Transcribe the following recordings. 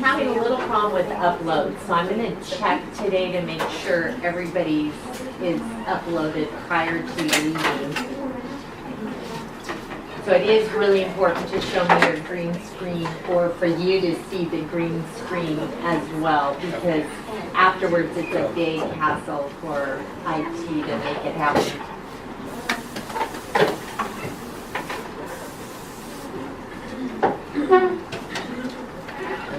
having a little problem with upload, so I'm going to check today to make sure everybody's is uploaded prior to leaving. So it is really important to show me your green screen, or for you to see the green screen as well, because afterwards it's a big hassle for IT to make it happen.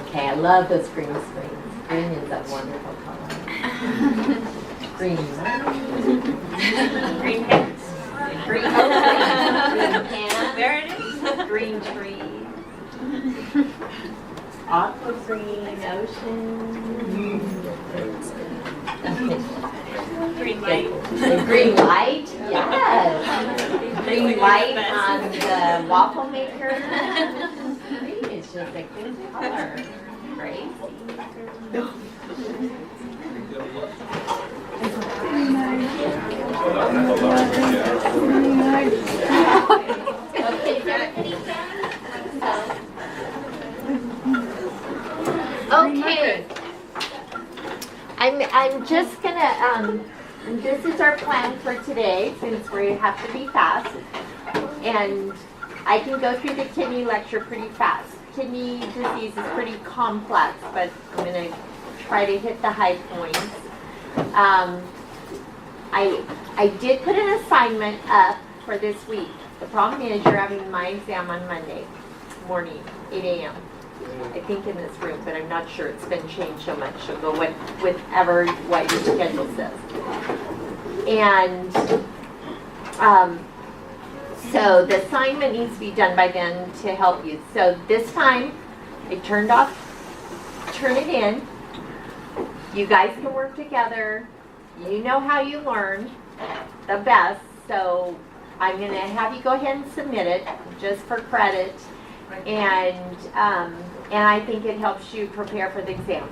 Okay, I love those green screens. Green is a wonderful color. Green. Green pants. Green pants. There it is. Green tree. Aqua green ocean. Green light. The green light, yes. Green light on the waffle maker. Green is just a good color. Crazy. Okay, is everybody done? Okay. I'm just gonna, this is our plan for today, since we have to be fast. And I can go through the kidney lecture pretty fast. Kidney disease is pretty complex, but I'm gonna try to hit the high points. I did put an assignment up for this week. The problem is you're having my exam on Monday morning, 8 a.m. I think in this room, but I'm not sure. It's been changed so much. So go with what your schedule says. And so the assignment needs to be done by then to help you. So this time, I turn it in. You guys can work together. You know how you learn the best. So I'm going to have you go ahead and submit it just for credit. And I think it helps you prepare for the exam.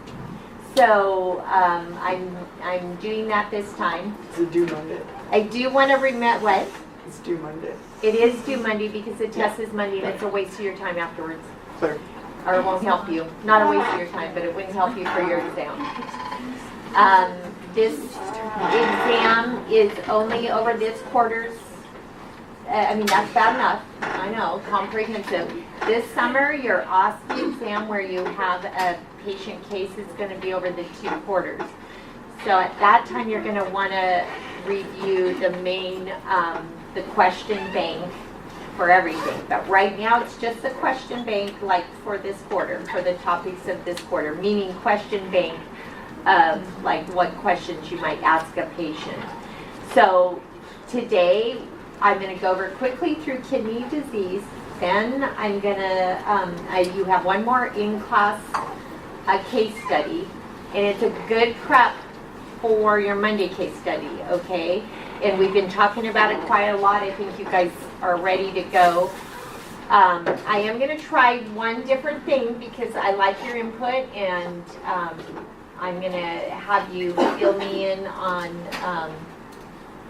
So I'm doing that this time. Is it due Monday? I do want to remit what? It's due Monday. It is due Monday because the test is Monday and it's a waste of your time afterwards. Clear. Or it won't help you. Not a waste of your time, but it wouldn't help you for your exam. This exam is only over this quarter's, that's bad enough. I know, comprehensive. This summer, your OSCE exam where you have a patient case is going to be over the 2 quarters. So at that time, you're going to want to review the main, the question bank for everything. But right now, it's just the question bank like for this quarter, for the topics of this quarter, meaning question bank of like what questions you might ask a patient. So today, I'm going to go over quickly through kidney disease. Then I'm going to, you have one more in-class case study. And it's a good prep for your Monday case study, okay? And we've been talking about it quite a lot. I think you guys are ready to go. I am going to try one different thing because I like your input, and I'm going to have you fill me in on,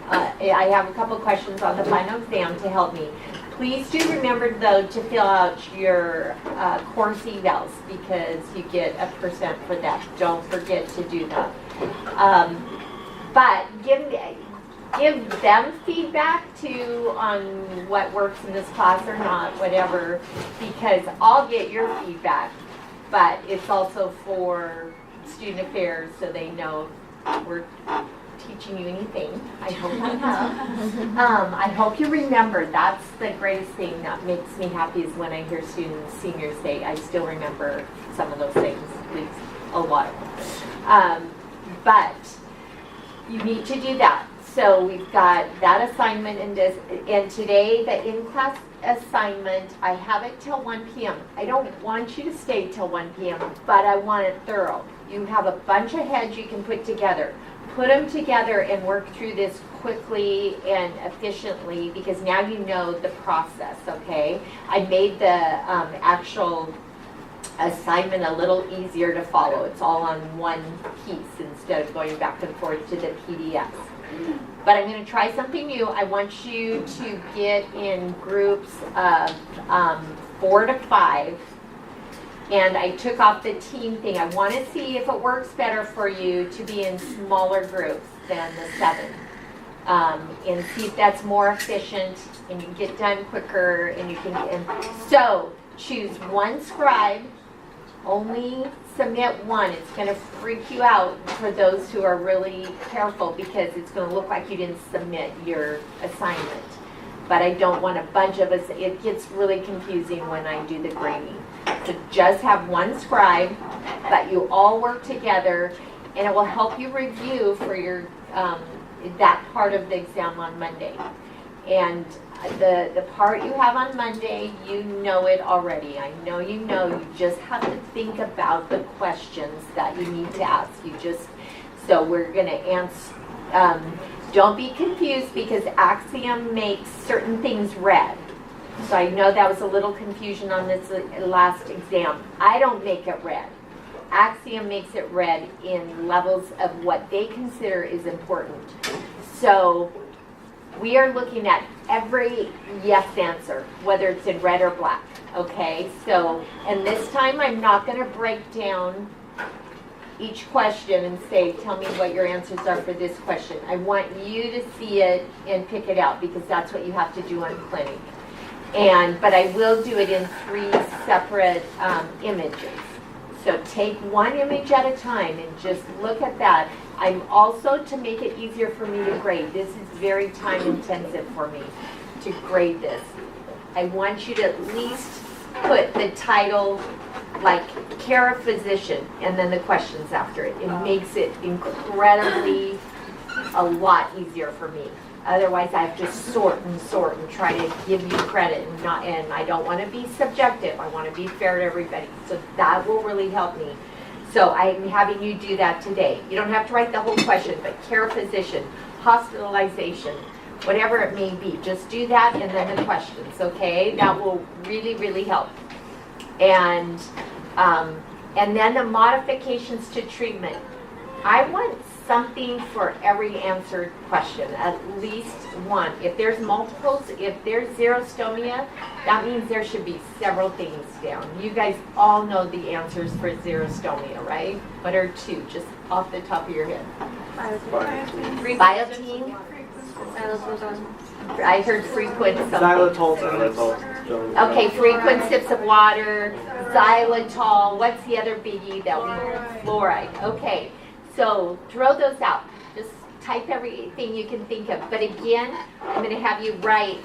I have a couple questions on the final exam to help me. Please do remember, though, to fill out your course evals because you get a % for that. Don't forget to do that. But give them feedback, too, on what works in this class or not, whatever, because I'll get your feedback. But it's also for student affairs so they know we're teaching you anything. I hope I have. I hope you remember. That's the greatest thing that makes me happy is when I hear students, seniors say, I still remember some of those things, at least a lot of them. But you need to do that. So we've got that assignment in this, and today the in-class assignment, I have it till 1 p.m. I don't want you to stay till 1 p.m., but I want it thorough. You have a bunch of heads you can put together. Put them together and work through this quickly and efficiently because now you know the process, okay? I made the actual assignment a little easier to follow. It's all on one piece instead of going back and forth to the PDF. But I'm going to try something new. I want you to get in groups of 4 to 5 And I took off the team thing. I want to see if it works better for you to be in smaller groups than the 7. And see if that's more efficient and you get done quicker and you can, so choose one scribe, only submit one. It's going to freak you out for those who are really careful because it's going to look like you didn't submit your assignment. But I don't want a bunch of us, it gets really confusing when I do the grading. So just have one scribe, but you all work together and it will help you review for your that part of the exam on Monday. And the part you have on Monday, you know it already. I know you just have to think about the questions that you need to ask. So we're going to answer, don't be confused because Axiom makes certain things red. So I know that was a little confusion on this last exam. I don't make it red. Axiom makes it red in levels of what they consider is important. So we are looking at every yes answer, whether it's in red or black, okay? So, and this time I'm not going to break down each question and say, tell me what your answers are for this question. I want you to see it and pick it out because that's what you have to do on clinic. But I will do it in 3 separate images. So take one image at a time and just look at that. I'm also, to make it easier for me to grade, this is very time intensive for me to grade this. I want you to at least put the title like care of physician and then the questions after it. It makes it incredibly a lot easier for me. Otherwise, I have to sort and try to give you credit and I don't want to be subjective. I want to be fair to everybody. So that will really help me. So I'm having you do that today. You don't have to write the whole question, but care physician, hospitalization, whatever it may be. Just do that and then the questions, okay? That will really, really help. And then the modifications to treatment. I want something for every answered question, at least one. If there's multiples, if there's xerostomia, that means there should be several things down. You guys all know the answers for xerostomia, right? What are 2, just off the top of your head? Biotine. I heard frequent something. Xylitol. Okay, frequent sips of water, xylitol. What's the other biggie that we, fluoride. Okay. So throw those out. Just type everything you can think of. But again, I'm going to have you write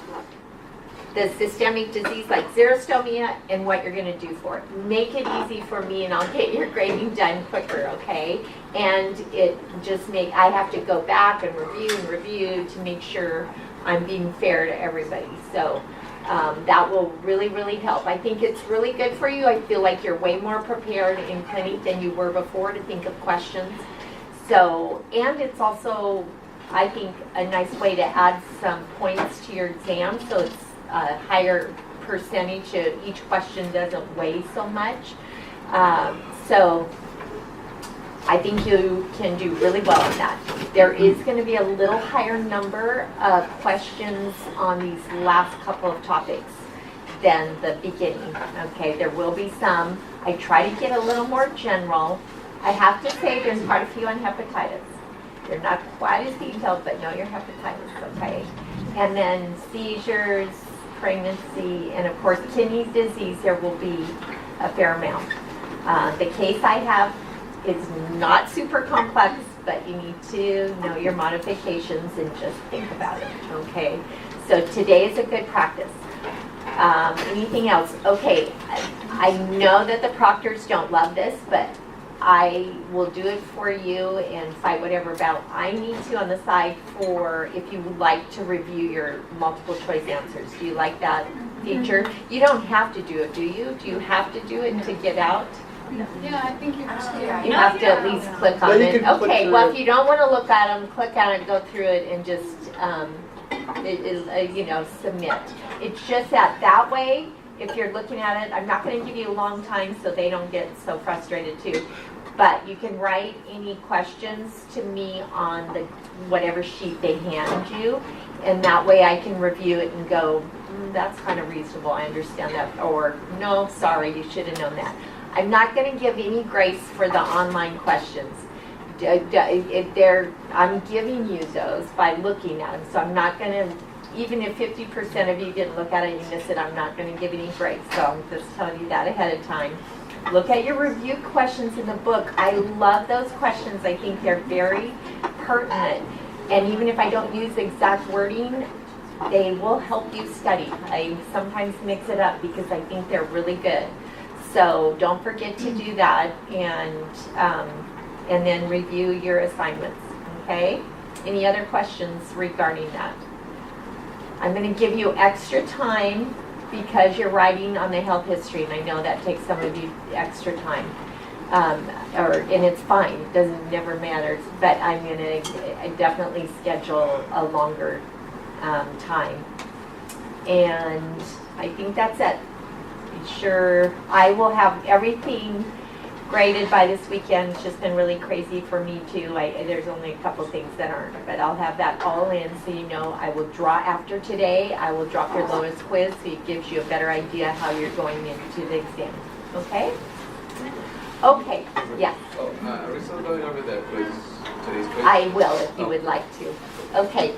the systemic disease like xerostomia and what you're going to do for it. Make it easy for me and I'll get your grading done quicker, okay? And it just I have to go back and review to make sure I'm being fair to everybody. So that will really, really help. I think it's really good for you. I feel like you're way more prepared in clinic than you were before to think of questions. So, and it's also, I think, a nice way to add some points to your exam, so it's a higher percentage of each question doesn't weigh so much. So, I think you can do really well in that. There is going to be a little higher number of questions on these last couple of topics than the beginning. Okay, there will be some. I try to get a little more general. I have to say there's quite a few on hepatitis. They're not quite as detailed, but know your hepatitis, okay? And then seizures, pregnancy, and of course kidney disease, there will be a fair amount. The case I have is not super complex, but you need to know your modifications and just think about it, okay? So today is a good practice. Anything else? Okay, I know that the proctors don't love this, but I will do it for you and fight whatever battle I need to on the side for if you would like to review your multiple choice answers. Do you like that feature? You don't have to do it, do you? Do you have to do it to get out? Yeah, I think you have to. You have to at least click on it. Okay, well, if you don't want to look at them, click on it, go through it, and just, submit. It's just that way, if you're looking at it, I'm not going to give you a long time so they don't get so frustrated too. But you can write any questions to me on the whatever sheet they hand you, and that way I can review it and go, that's kind of reasonable, I understand that, or no, sorry, you should have known that. I'm not going to give any grace for the online questions. I'm giving you those by looking at them, so I'm not going to, even if 50% of you didn't look at it and you miss it, I'm not going to give any grace. So I'm just telling you that ahead of time. Look at your review questions in the book. I love those questions. I think they're very pertinent. And even if I don't use exact wording, they will help you study. I sometimes mix it up because I think they're really good. So don't forget to do that, and then review your assignments, okay? Any other questions regarding that? I'm going to give you extra time because you're writing on the health history, and I know that takes some of you extra time. And it's fine, it doesn't never matters, but I'm going to definitely schedule a longer time. And I think that's it. Sure, I will have everything graded by this weekend. It's just been really crazy for me too. There's only a couple things that aren't, but I'll have that all in, so you know. I will draw after today. I will drop your lowest quiz, so it gives you a better idea how you're going into the exam. Okay? Okay, yeah. Are we still going over the quiz, today's quiz? I will if you would like to. Okay.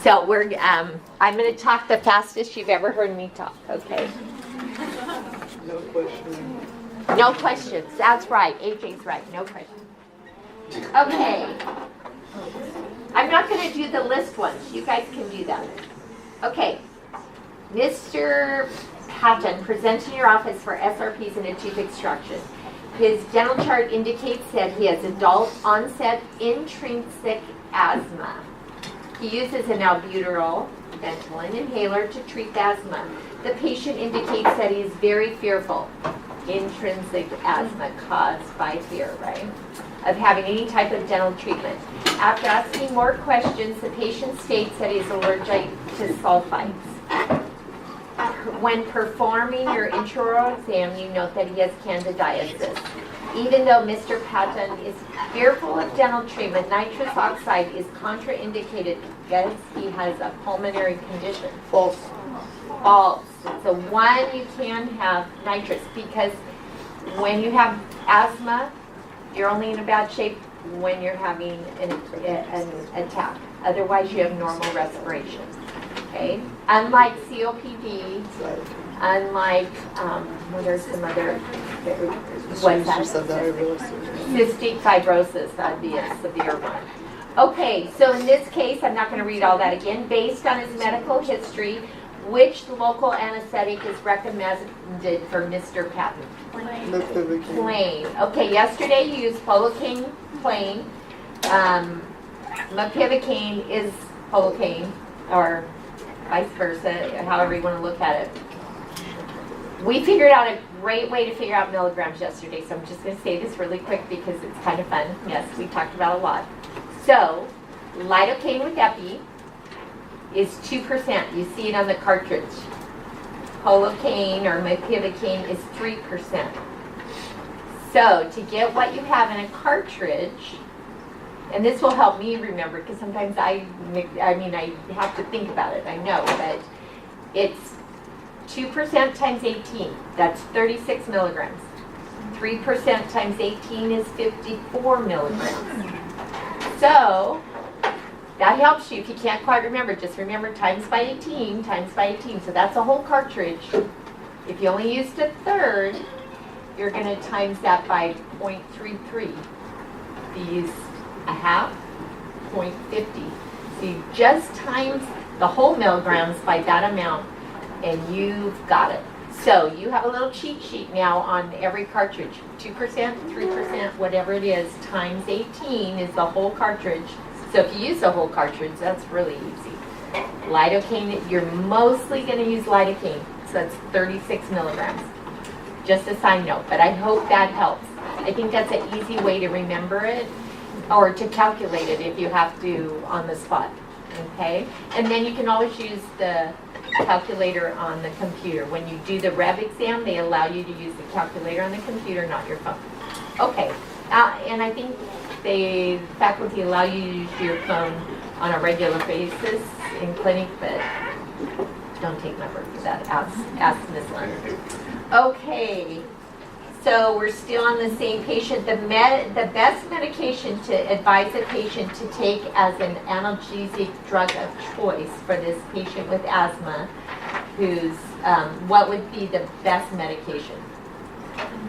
So I'm going to talk the fastest you've ever heard me talk, okay? No question. No questions. That's right. AJ's right. No questions. Okay. I'm not going to do the list ones. You guys can do that. Okay. Mr. Patton presents in your office for SRPs and a tooth extraction. His dental chart indicates that he has adult onset intrinsic asthma. He uses an albuterol Ventolin inhaler to treat the asthma. The patient indicates that he is very fearful. Intrinsic asthma caused by fear, right? Of having any type of dental treatment. After asking more questions, the patient states that he is allergic to sulfites. When performing your intraoral exam, you note that he has candidiasis. Even though Mr. Patton is fearful of dental treatment, nitrous oxide is contraindicated because he has a pulmonary condition. False. False. So one, you can have nitrous, because when you have asthma, you're only in a bad shape when you're having an attack. Otherwise, you have normal respiration. Okay? Unlike COPD, unlike, well, there's some other, what's that? Cystic fibrosis, that'd be a severe one. Okay, so in this case, I'm not going to read all that again. Based on his medical history, which local anesthetic is recommended for Mr. Patton? Plain. Okay, yesterday you used Polocaine plain. Mepivacaine is Polocaine, or vice versa, however you want to look at it. We figured out a great way to figure out milligrams yesterday, so I'm just going to say this really quick because it's kind of fun. Yes, we talked about a lot. So, lidocaine with epi is 2%. You see it on the cartridge. Polocaine or mepivacaine is 3%. So, to get what you have in a cartridge, and this will help me remember, because sometimes I have to think about it, I know, but it's 2% times 18, that's 36 milligrams. 3% times 18 is 54 milligrams. So, that helps you if you can't quite remember. Just remember times by 18, times by 18. So that's a whole cartridge. If you only used a third, you're going to times that by 0.33. If you use a half, 0.50. So you just times the whole milligrams by that amount, and you've got it. So you have a little cheat sheet now on every cartridge. 2%, 3%, whatever it is, times 18 is the whole cartridge. So if you use the whole cartridge, that's really easy. Lidocaine, you're mostly going to use lidocaine. So that's 36 milligrams. Just a side note, but I hope that helps. I think that's an easy way to remember it, or to calculate it if you have to on the spot. Okay? And then you can always use the calculator on the computer. When you do the Rev exam, they allow you to use the calculator on the computer, not your phone. Okay, and I think the faculty allow you to use your phone on a regular basis in clinic, but don't take my word for that. Ask Miss Leonard. Okay, So we're still on the same patient. The best medication to advise a patient to take as an analgesic drug of choice for this patient with asthma, who's, what would be the best medication?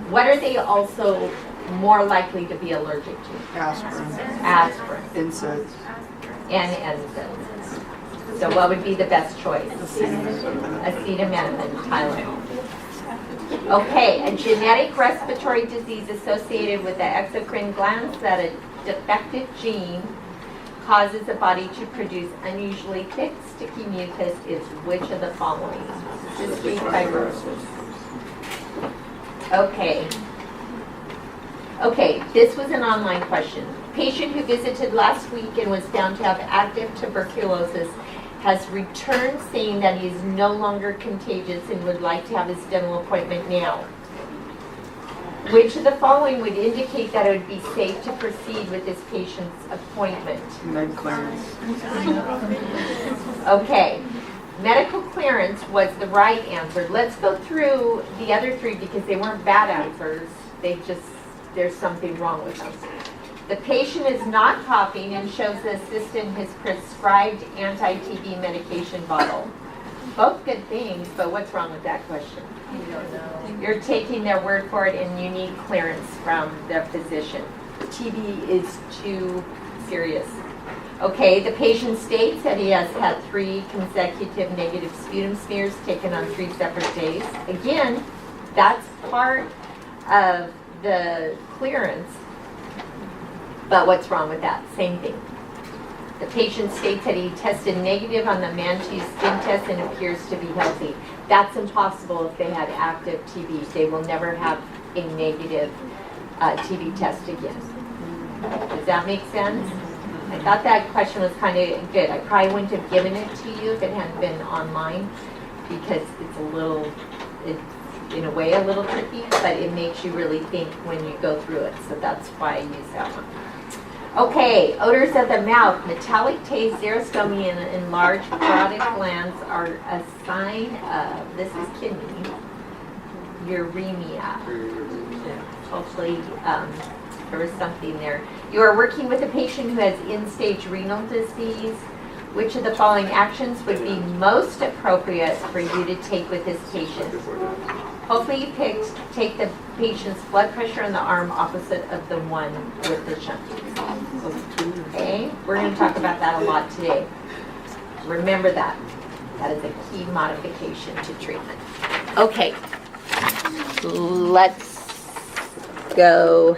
What are they also more likely to be allergic to? Aspirin, Aspirin NSAIDs, and NSAIDs. So what would be the best choice? Acetaminophen, Tylenol. Okay, a genetic respiratory disease associated with the exocrine glands that a defective gene causes the body to produce unusually thick, sticky mucus is which of the following? Cystic fibrosis. Okay, this was an online question. Patient who visited last week and was found to have active tuberculosis has returned saying that he is no longer contagious and would like to have his dental appointment now. Which of the following would indicate that it would be safe to proceed with this patient's appointment? med clearance. Okay, medical clearance was the right answer. Let's go through the other three because they weren't bad answers. There's something wrong with them. The patient is not coughing and shows the assistant his prescribed anti-TB medication bottle. Both good things, but what's wrong with that question? You don't know. You're taking their word for it and you need clearance from their physician. TB is too serious. Okay, the patient states that he has had 3 consecutive negative sputum smears taken on 3 separate days. Again, that's part of the clearance. But what's wrong with that? Same thing. The patient states that he tested negative on the Mantoux skin test and appears to be healthy. That's impossible if they had active TB. They will never have a negative TB test again. Does that make sense? I thought that question was kind of good. I probably wouldn't have given it to you if it hadn't been online because it's in a way a little tricky, but it makes you really think when you go through it. So that's why I use that one. Okay, odors of the mouth. Metallic taste, xerostomia, and enlarged parotid glands are a sign of, this is kidney, uremia. Hopefully there was something there. You are working with a patient who has end-stage renal disease. Which of the following actions would be most appropriate for you to take with this patient? Hopefully you take the patient's blood pressure on the arm opposite of the one with the shunt. Okay, we're going to talk about that a lot today. Remember that. That is a key modification to treatment. Okay, let's go.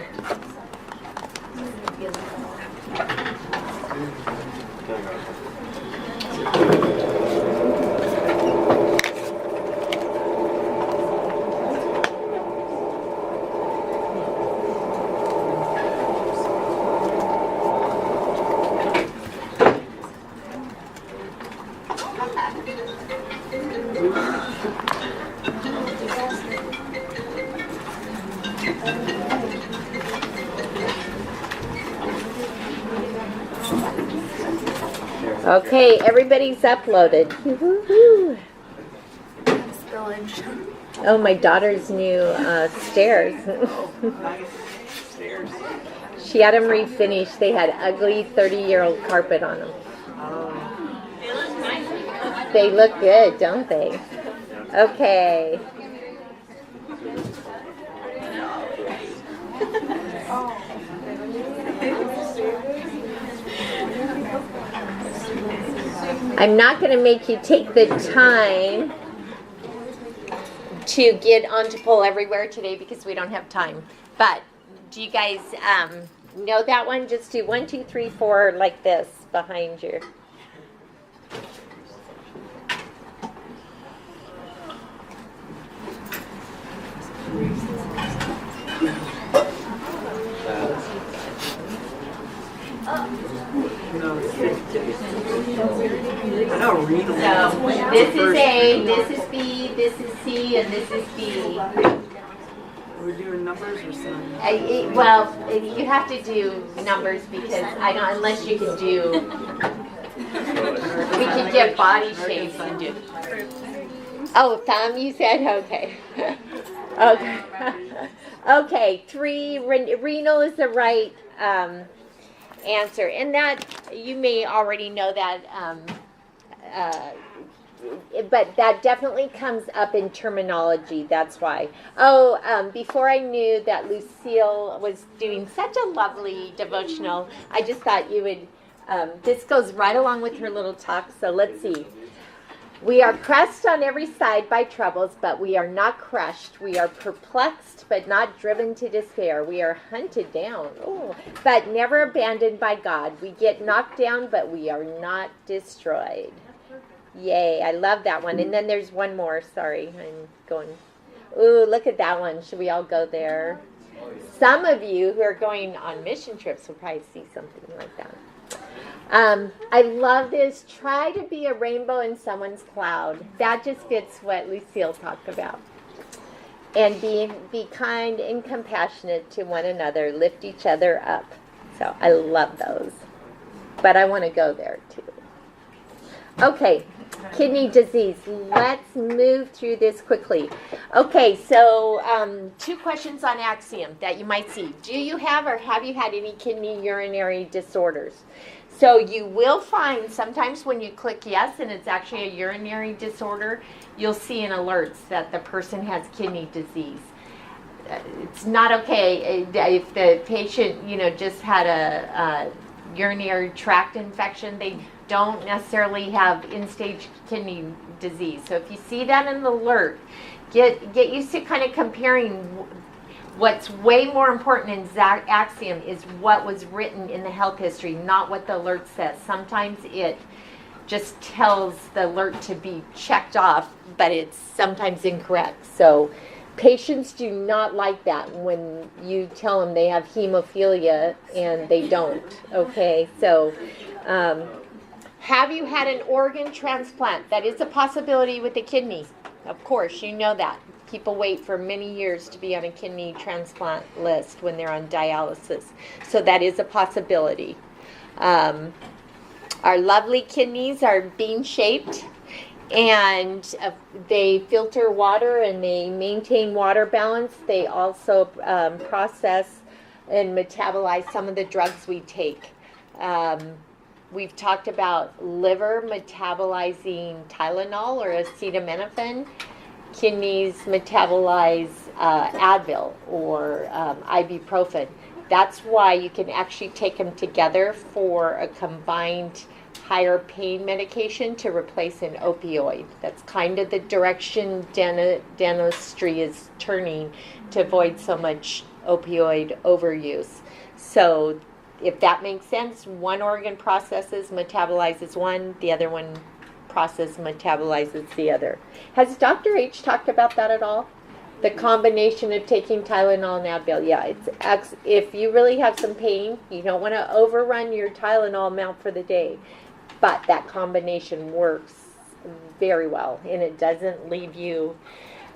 Okay, everybody's uploaded. Woo-hoo-hoo. Spillage. Oh, my daughter's new stairs. Stairs. She had them refinished. They had ugly 30-year-old carpet on them. They look nice. They look good, don't they? Okay. I'm not going to make you take the time to get onto Pull Everywhere today because we don't have time. But do you guys know that one? Just do 1, 2, 3, 4 like this behind you. I know, read them. So this is A, this is B, this is C, and this is D. Are we doing numbers or signs? Well, you have to do numbers because I don't, unless you can do, we can get body shapes and do. Oh, thumb, you said? Okay. Okay. Okay, 3, renal is the right answer. And that, you may already know that, but that definitely comes up in terminology, that's why. Before I knew that Lucille was doing such a lovely devotional, I just thought you would, this goes right along with her little talk, so let's see. We are pressed on every side by troubles, but we are not crushed. We are perplexed, but not driven to despair. We are hunted down, but never abandoned by God. We get knocked down, but we are not destroyed. Yay, I love that one. And then there's one more. Sorry, I'm going. Ooh, look at that one. Should we all go there? Some of you who are going on mission trips will probably see something like that. I love this. Try to be a rainbow in someone's cloud. That just fits what Lucille talked about. And be kind and compassionate to one another. Lift each other up. So I love those. But I want to go there too. Okay, kidney disease. Let's move through this quickly. Okay, so 2 questions on Axiom that you might see. Do you have or have you had any kidney urinary disorders? So you will find sometimes when you click yes and it's actually a urinary disorder, you'll see in alerts that the person has kidney disease. It's not okay if the patient, just had a urinary tract infection. They don't necessarily have end-stage kidney disease. So if you see that in the alert, get used to kind of comparing. What's way more important in Axiom is what was written in the health history, not what the alert says. Sometimes it just tells the alert to be checked off, but it's sometimes incorrect. So patients do not like that when you tell them they have hemophilia and they don't. Okay, so have you had an organ transplant? That is a possibility with the kidney. Of course, you know that. People wait for many years to be on a kidney transplant list when they're on dialysis. So that is a possibility. Our lovely kidneys are bean-shaped, and they filter water and they maintain water balance. They also process and metabolize some of the drugs we take. We've talked about liver metabolizing Tylenol or acetaminophen. Kidneys metabolize Advil or ibuprofen. That's why you can actually take them together for a combined higher pain medication to replace an opioid. That's kind of the direction dentistry is turning to avoid so much opioid overuse. So if that makes sense, one organ processes, metabolizes one, the other one process metabolizes the other. Has Dr. H talked about that at all? The combination of taking Tylenol and Advil. Yeah, if you really have some pain, you don't want to overrun your Tylenol amount for the day. But that combination works very well, and it doesn't leave you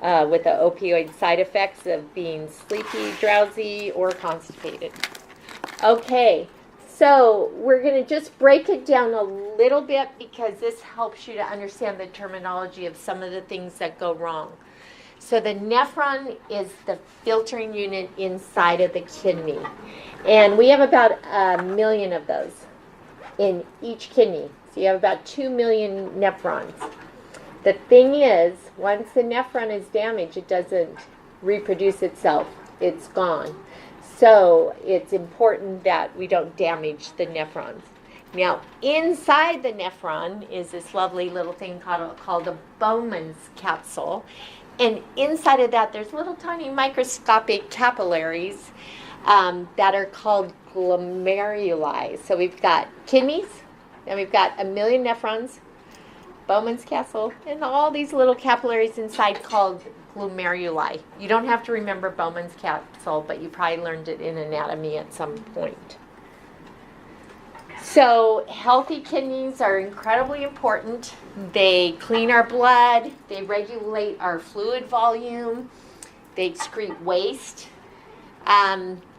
with the opioid side effects of being sleepy, drowsy, or constipated. Okay. So we're going to just break it down a little bit because this helps you to understand the terminology of some of the things that go wrong. So the nephron is the filtering unit inside of the kidney. And we have about 1 million of those in each kidney. So you have about 2 million nephrons. The thing is, once the nephron is damaged, it doesn't reproduce itself. It's gone. So it's important that we don't damage the nephrons. Now, inside the nephron is this lovely little thing called a Bowman's capsule. And inside of that, there's little tiny microscopic capillaries that are called glomeruli. So we've got kidneys, and we've got 1 million nephrons, Bowman's capsule, and all these little capillaries inside called glomeruli. You don't have to remember Bowman's capsule, but you probably learned it in anatomy at some point. So healthy kidneys are incredibly important. They clean our blood, they regulate our fluid volume, they excrete waste.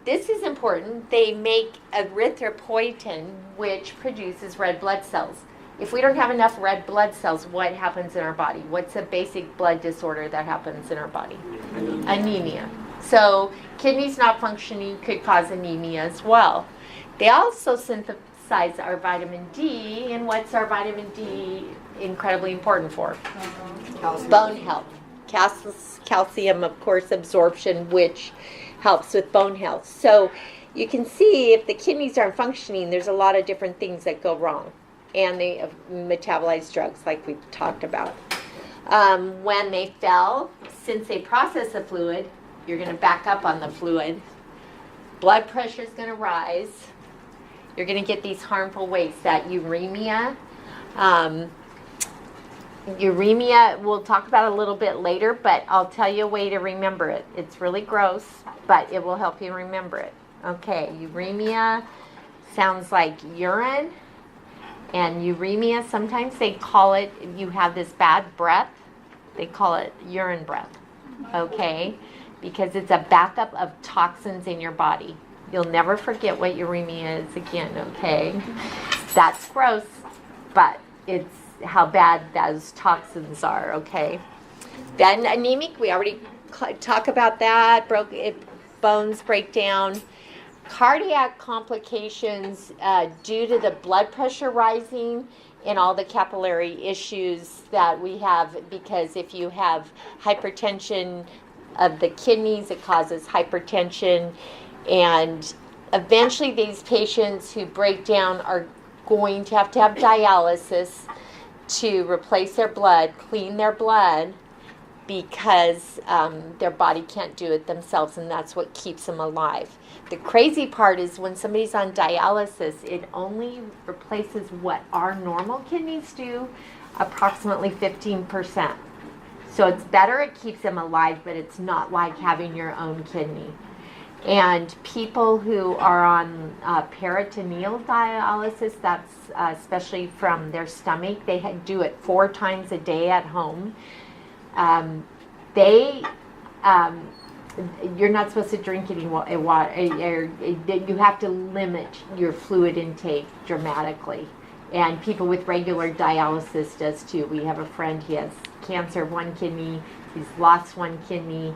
This is important. They make erythropoietin, which produces red blood cells. If we don't have enough red blood cells, what happens in our body? What's a basic blood disorder that happens in our body? Anemia. So kidneys not functioning could cause anemia as well. They also synthesize our vitamin D, and what's our vitamin D incredibly important for? Bone health. Calcium, of course, absorption, which helps with bone health. So you can see if the kidneys aren't functioning, there's a lot of different things that go wrong. And they metabolize drugs like we talked about. When they fell, since they process the fluid, you're going to back up on the fluid. Blood pressure is going to rise. You're going to get these harmful wastes, that uremia. Uremia, we'll talk about a little bit later, but I'll tell you a way to remember it. It's really gross, but it will help you remember it. Okay, uremia sounds like urine. And uremia, sometimes they call it, if you have this bad breath, they call it urine breath. Okay? Because it's a backup of toxins in your body. You'll never forget what uremia is again, okay? That's gross, but it's how bad those toxins are, okay? Then anemic, we already talked about that, bones break down. Cardiac complications due to the blood pressure rising and all the capillary issues that we have, because if you have hypertension of the kidneys, it causes hypertension, and eventually these patients who break down are going to have dialysis to replace their blood, clean their blood, because their body can't do it themselves, and that's what keeps them alive. The crazy part is when somebody's on dialysis, it only replaces what our normal kidneys do, approximately 15%. So it's better, it keeps them alive, but it's not like having your own kidney. And people who are on peritoneal dialysis, that's especially from their stomach, they do it 4 times a day at home. You're not supposed to drink any water. You have to limit your fluid intake dramatically. And people with regular dialysis does too. We have a friend, he has cancer of one kidney. He's lost one kidney.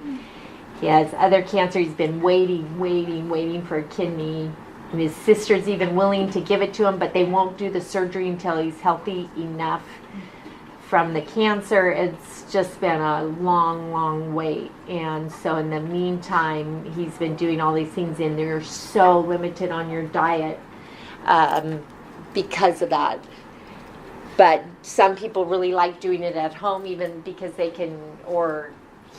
He has other cancer. He's been waiting for a kidney. And his sister's even willing to give it to him, but they won't do the surgery until he's healthy enough from the cancer. It's just been a long wait. And so in the meantime, he's been doing all these things, and they're so limited on your diet because of that. But some people really like doing it at home, even because they can, or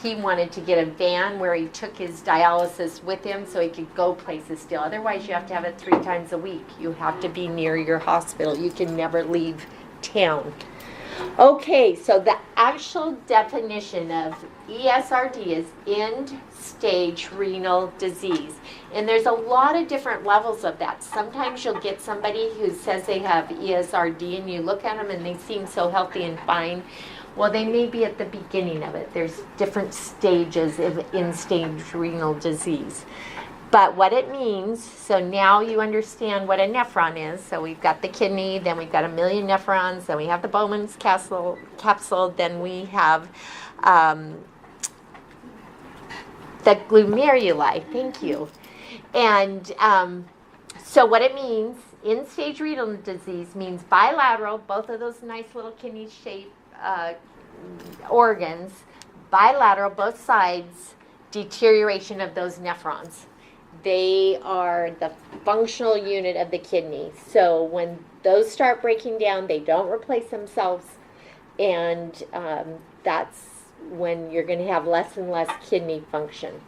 he wanted to get a van where he took his dialysis with him so he could go places still. Otherwise, you have to have it 3 times a week. You have to be near your hospital. You can never leave town. Okay, so the actual definition of ESRD is end-stage renal disease. And there's a lot of different levels of that. Sometimes you'll get somebody who says they have ESRD, and you look at them and they seem so healthy and fine. Well, they may be at the beginning of it. There's different stages of end-stage renal disease. But what it means, so now you understand what a nephron is. So we've got the kidney, then we've got 1 million nephrons, then we have the Bowman's capsule, then we have the glomeruli. Thank you. And so what it means, end-stage renal disease means bilateral, both of those nice little kidney-shaped organs, bilateral, both sides, deterioration of those nephrons. They are the functional unit of the kidney. So when those start breaking down, they don't replace themselves, and that's when you're going to have less and less kidney function.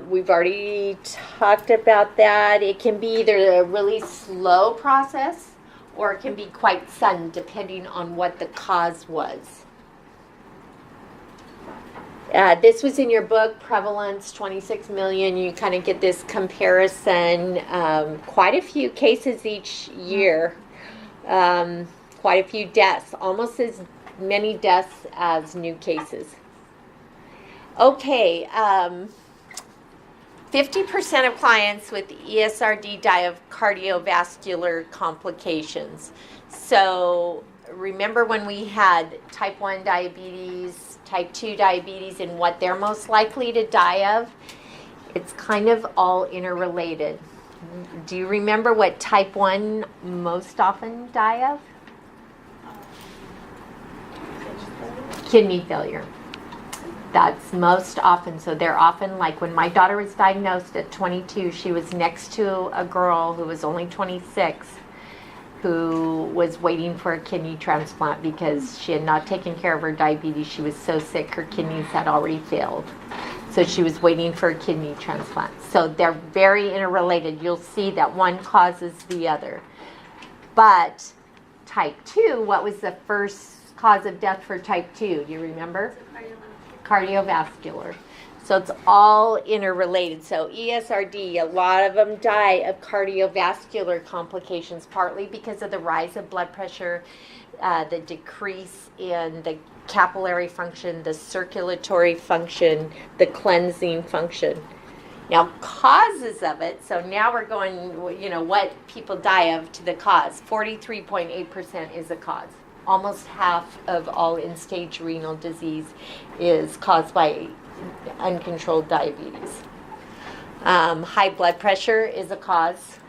We've already talked about that. It can be either a really slow process, or it can be quite sudden, depending on what the cause was. This was in your book, Prevalence, 26 million. You kind of get this comparison. Quite a few cases each year. Quite a few deaths. Almost as many deaths as new cases. Okay. 50% of clients with ESRD die of cardiovascular complications. So remember when we had type 1 diabetes, type 2 diabetes and what they're most likely to die of, it's kind of all interrelated. Do you remember what type 1 most often die of? Kidney failure. That's most often. So they're often, like when my daughter was diagnosed at 22, she was next to a girl who was only 26 who was waiting for a kidney transplant because she had not taken care of her diabetes. She was so sick, her kidneys had already failed. So she was waiting for a kidney transplant. So they're very interrelated. You'll see that one causes the other. But type 2, what was the first cause of death for type 2? Do you remember? Cardiovascular. So it's all interrelated. So ESRD, a lot of them die of cardiovascular complications, partly because of the rise of blood pressure, the decrease in the capillary function, the circulatory function, the cleansing function. Now, causes of it, so now we're going, what people die of to the cause. 43.8% is a cause. Almost half of all end-stage renal disease is caused by uncontrolled diabetes. High blood pressure is a cause.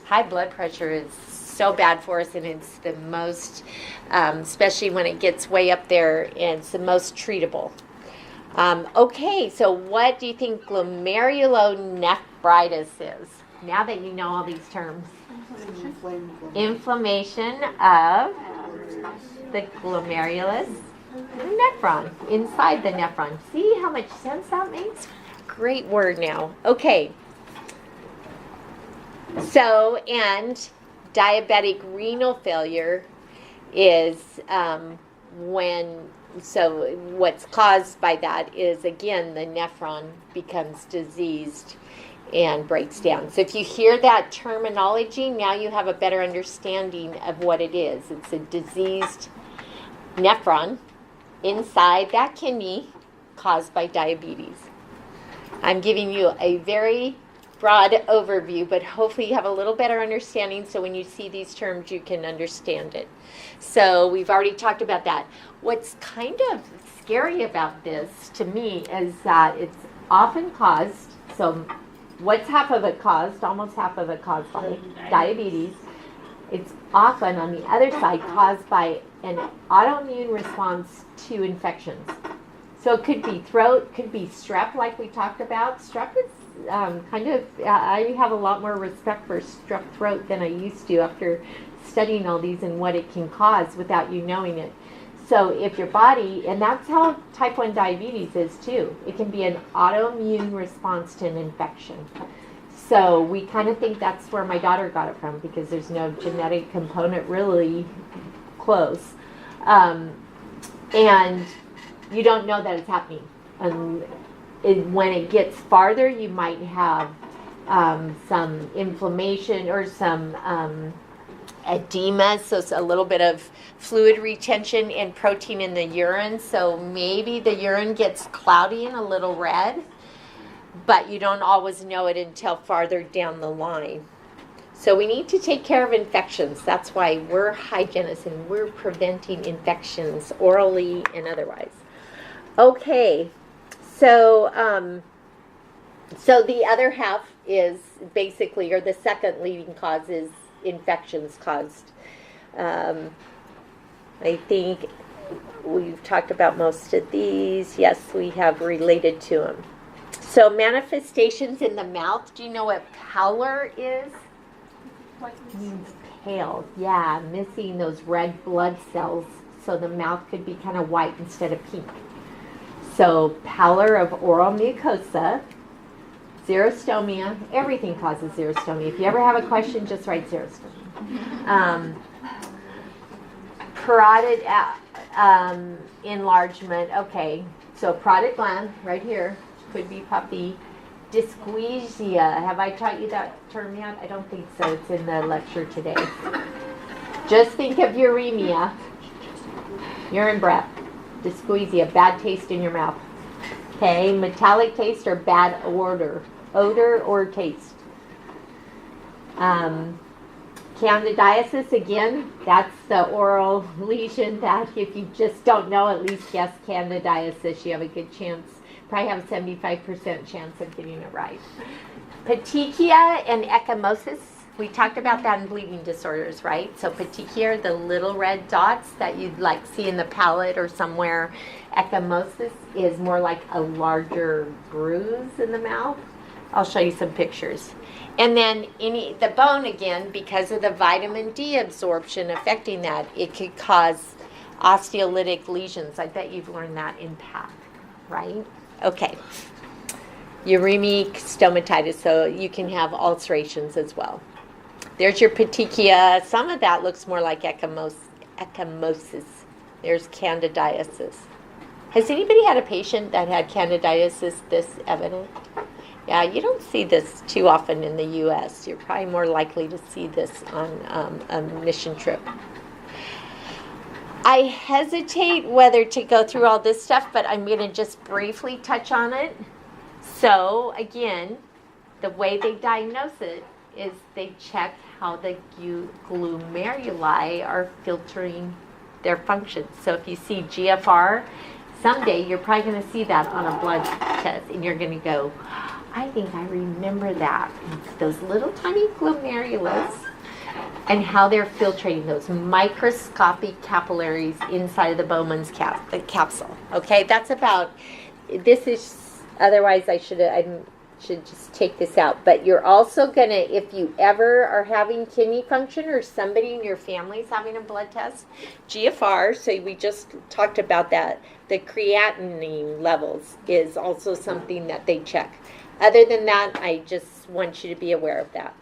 High blood pressure is so bad for us, and it's the most, especially when it gets way up there, and it's the most treatable. Okay, so what do you think glomerulonephritis is? Now that you know all these terms. Inflammation of the glomerulus nephron, inside the nephron. See how much sense that makes? Great word now. Okay. So, and diabetic renal failure is what's caused by that is, again, the nephron becomes diseased and breaks down. So if you hear that terminology, now you have a better understanding of what it is. It's a diseased nephron inside that kidney caused by diabetes. I'm giving you a very broad overview, but hopefully you have a little better understanding so when you see these terms you can understand it. So we've already talked about that. What's kind of scary about this to me is that it's often caused, so what's half of it caused? Almost half of it caused by diabetes. It's often, on the other side, caused by an autoimmune response to infections. So it could be throat, could be strep, like we talked about. Strep is I have a lot more respect for strep throat than I used to after studying all these and what it can cause without you knowing it. So if your body, and that's how type 1 diabetes is too, it can be an autoimmune response to an infection. So we kind of think that's where my daughter got it from because there's no genetic component really close. And you don't know that it's happening. When it gets farther, you might have some inflammation or some edema, so it's a little bit of fluid retention and protein in the urine. So maybe the urine gets cloudy and a little red, but you don't always know it until farther down the line. So we need to take care of infections. That's why we're hygienists and we're preventing infections orally and otherwise. Okay, so the other half is basically, or the second leading cause is infections caused. I think we've talked about most of these. Yes, we have related to them. So manifestations in the mouth. Do you know what pallor is? Means pale. Yeah, missing those red blood cells, so the mouth could be kind of white instead of pink. So pallor of oral mucosa, xerostomia. Everything causes xerostomia. If you ever have a question, just write xerostomia. Parotid enlargement. Okay, so parotid gland right here could be puffy. Dysgeusia. Have I taught you that term yet? I don't think so. It's in the lecture today. Just think of uremia, urine breath. Dysgeusia, bad taste in your mouth. Okay, metallic taste or bad odor or taste. Candidiasis, again, that's the oral lesion that if you just don't know, at least guess candidiasis, you have a good chance, probably have a 75% chance of getting it right. Petechia and ecchymosis, we talked about that in bleeding disorders, right? So petechia are the little red dots that you'd like see in the palate or somewhere. Ecchymosis is more like a larger bruise in the mouth. I'll show you some pictures. And then the bone, again, because of the vitamin D absorption affecting that, it could cause osteolytic lesions. I bet you've learned that in PAC, right? Okay. Uremic stomatitis, so you can have ulcerations as well. There's your petechia. Some of that looks more like ecchymosis. There's candidiasis. Has anybody had a patient that had candidiasis this evident? Yeah, you don't see this too often in the U.S. You're probably more likely to see this on a mission trip. I hesitate whether to go through all this stuff, but I'm going to just briefly touch on it. So, again, the way they diagnose it is they check how the glomeruli are filtering their functions. So if you see GFR, someday you're probably going to see that on a blood test, and you're going to go, I think I remember that. It's those little tiny glomerulus and how they're filtrating those microscopic capillaries inside of the Bowman's capsule. Okay, that's about, this is, otherwise I should just take this out. But you're also going to, if you ever are having kidney function or somebody in your family is having a blood test, GFR, so we just talked about that, the creatinine levels is also something that they check. Other than that, I just want you to be aware of that.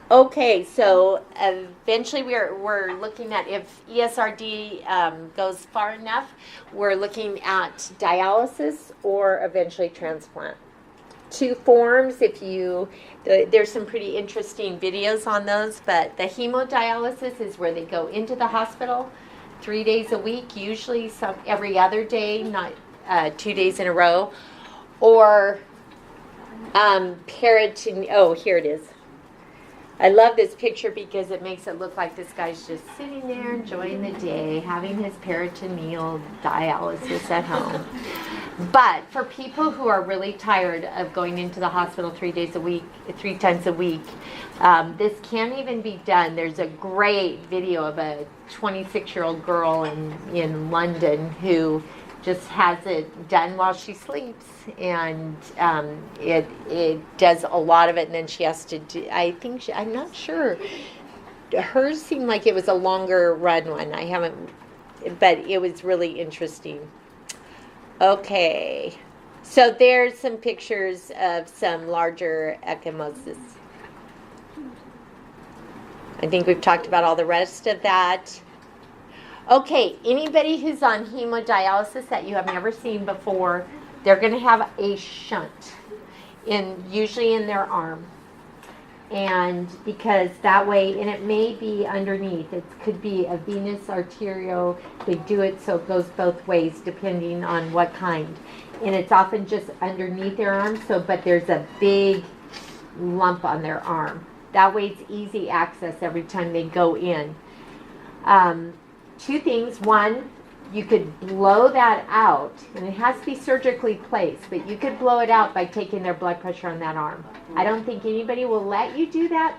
Okay, so eventually we're looking at if ESRD goes far enough, we're looking at dialysis or eventually transplant. Two forms, there's some pretty interesting videos on those, but the hemodialysis is where they go into the hospital 3 days a week, usually every other day, not 2 days in a row, or peritoneal. Oh, here it is. I love this picture because it makes it look like this guy's just sitting there enjoying the day, having his peritoneal dialysis at home. But for people who are really tired of going into the hospital 3 times a week, this can even be done. There's a great video of a 26-year-old girl in London who just has it done while she sleeps, and it does a lot of it, and then she has to do, I'm not sure, hers seemed like it was a longer run one. I haven't, but it was really interesting. Okay, so there's some pictures of some larger ecchymosis. I think we've talked about all the rest of that. Okay, anybody who's on hemodialysis that you have never seen before, they're going to have a shunt, usually in their arm. And because that way, and it may be underneath, it could be a venous arterial, they do it so it goes both ways depending on what kind. And it's often just underneath their arm, but there's a big lump on their arm. That way it's easy access every time they go in. Two things. One, you could blow that out, and it has to be surgically placed, but you could blow it out by taking their blood pressure on that arm. I don't think anybody will let you do that,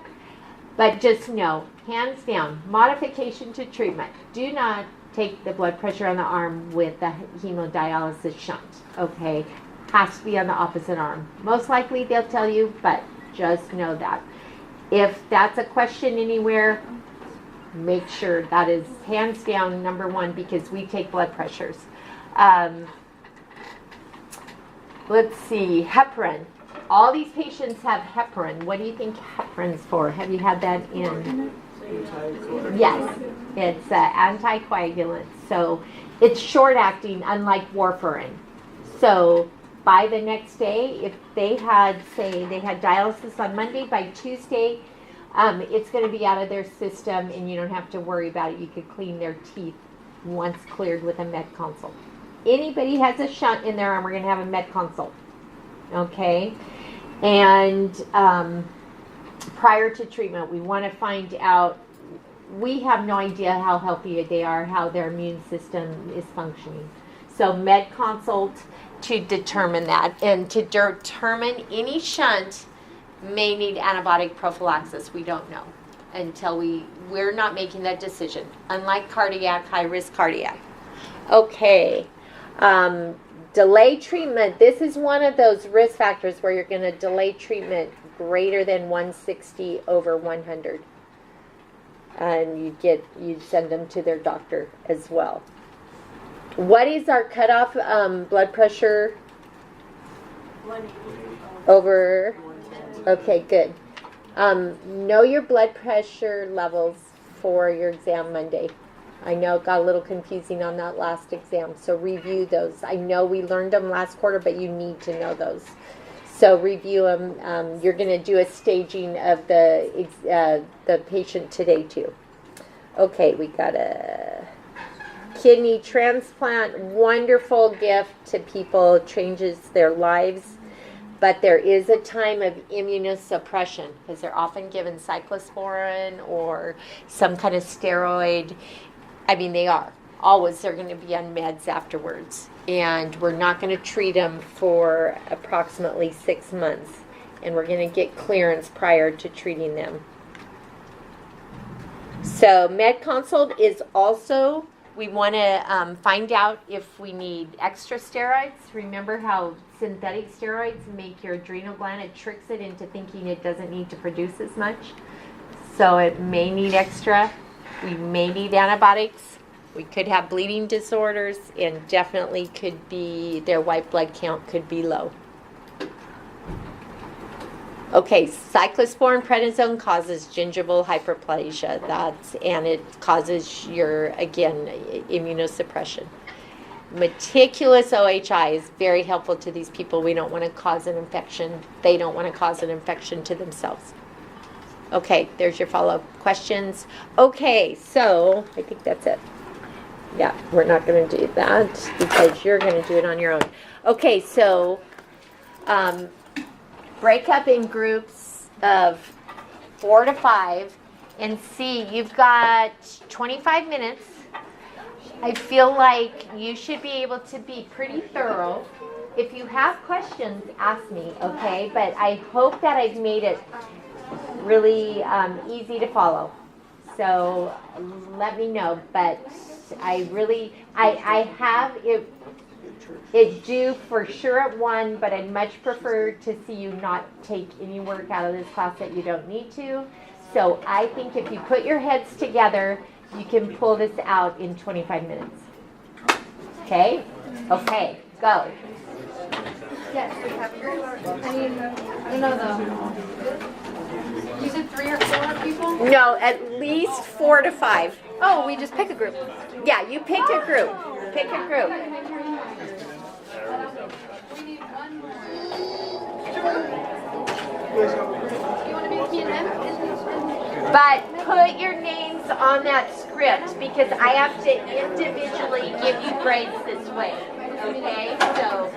but just know, hands down, modification to treatment. Do not take the blood pressure on the arm with the hemodialysis shunt, okay? Has to be on the opposite arm. Most likely they'll tell you, but just know that. If that's a question anywhere, make sure that is hands down number one, because we take blood pressures. Let's see, heparin. All these patients have heparin. What do you think heparin's for? Have you had that in? Yes, it's anticoagulant. So it's short acting, unlike warfarin. So by the next day, if they had, say, they had dialysis on Monday, by Tuesday, it's going to be out of their system, and you don't have to worry about it. You could clean their teeth once cleared with a med consult. Anybody has a shunt in their arm, we're going to have a med consult. Okay? And prior to treatment, we want to find out, we have no idea how healthy they are, how their immune system is functioning. So med consult to determine that, and to determine any shunt may need antibiotic prophylaxis. We don't know until we're not making that decision. Unlike cardiac, high risk cardiac. Okay. Delay treatment. This is one of those risk factors where you're going to delay treatment greater than 160 over 100. And you send them to their doctor as well. What is our cutoff blood pressure? 180. Over. Okay, good. Know your blood pressure levels for your exam Monday. I know it got a little confusing on that last exam, so review those. I know we learned them last quarter, but you need to know those. So review them. You're going to do a staging of the patient today too. Okay, we got a kidney transplant. Wonderful gift to people, changes their lives. But there is a time of immunosuppression because they're often given cyclosporin or some kind of steroid. I mean, they are. Always they're going to be on meds afterwards. And we're not going to treat them for approximately 6 months. And we're going to get clearance prior to treating them. So med consult is also, we want to find out if we need extra steroids. Remember how synthetic steroids make your adrenal gland, it tricks it into thinking it doesn't need to produce as much. So it may need extra. We may need antibiotics. We could have bleeding disorders, and definitely could be, their white blood count could be low. Okay, cyclosporin prednisone causes gingival hyperplasia. And it causes your, again, immunosuppression. Meticulous OHI is very helpful to these people. We don't want to cause an infection. They don't want to cause an infection to themselves. Okay, there's your follow-up questions. Okay, so I think that's it. Yeah, we're not going to do that because you're going to do it on your own. Okay, so break up in groups of 4 to 5 and see, you've got 25 minutes. I feel like you should be able to be pretty thorough. If you have questions, ask me, okay? But I hope that I've made it really easy to follow. So let me know. But I really, I have it due for sure at 1, but I'd much prefer to see you not take any work out of this class that you don't need to. So I think if you put your heads together, you can pull this out in 25 minutes. Okay? Okay, go. Yes, we have I don't know though. You said 3 or 4 people? No, at least 4 to 5. Oh, we just pick a group. Yeah, you pick a group. Pick a group. We need one more. You want to be P&M? But put your names on that script because I have to individually give you grades this way. Okay? So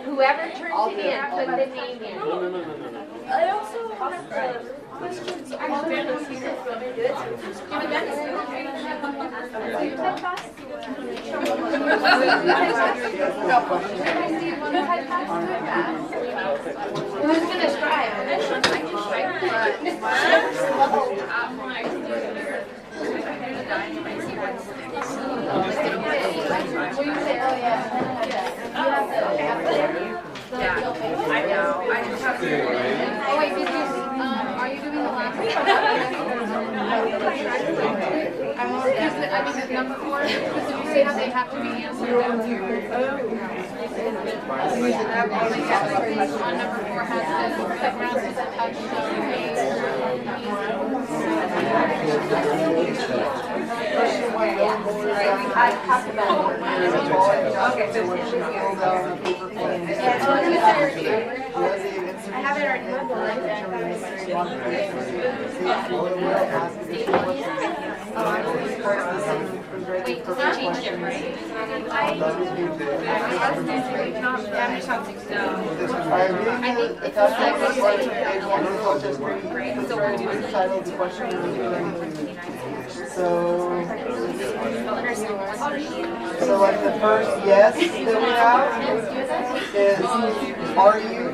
whoever turns it in, put the name in. I also have questions. Who's going to strive? I know. I just have to. Oh wait, did you, are you doing the last one? I mean, the number 4, because did you say how they have to be answered down here? On number 4 has the grounds is a I talked about it. Okay, so it's just I have it already. wait, does it change different? I think it's like right, so ready to title the question. So like the first yes that we have is, are you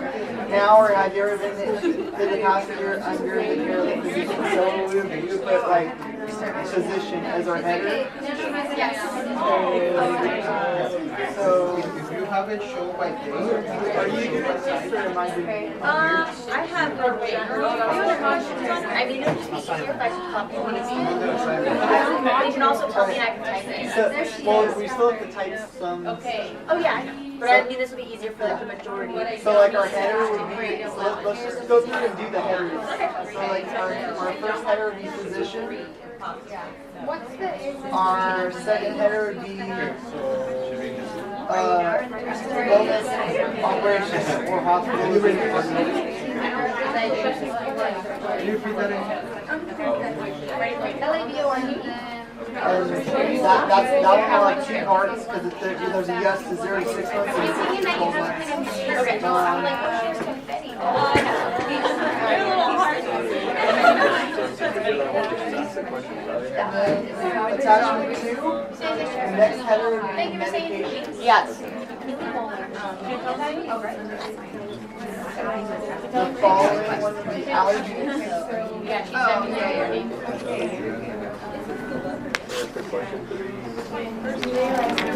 now or have you ever been in the past year under the care of the physician? So we would put like physician as our header. So If you have it shown by day, are you doing this or am I doing it? I have no general. I mean, it would just be easier if I could copy one of these. You can also tell me and I can type it. So, well, we still have to type some. Okay. Oh yeah, but I mean this would be easier for like the majority. So like our header would be, let's just go through and do the headers. So like our first header would be physician. Our second header would be wellness operations or hospital. can you repeat that again? And that one had like two parts because there's a yes to 0 to 6 months and 6 to 12 months. Okay. Attachment 2, the next header would be medications. Yes. The following one would be allergies.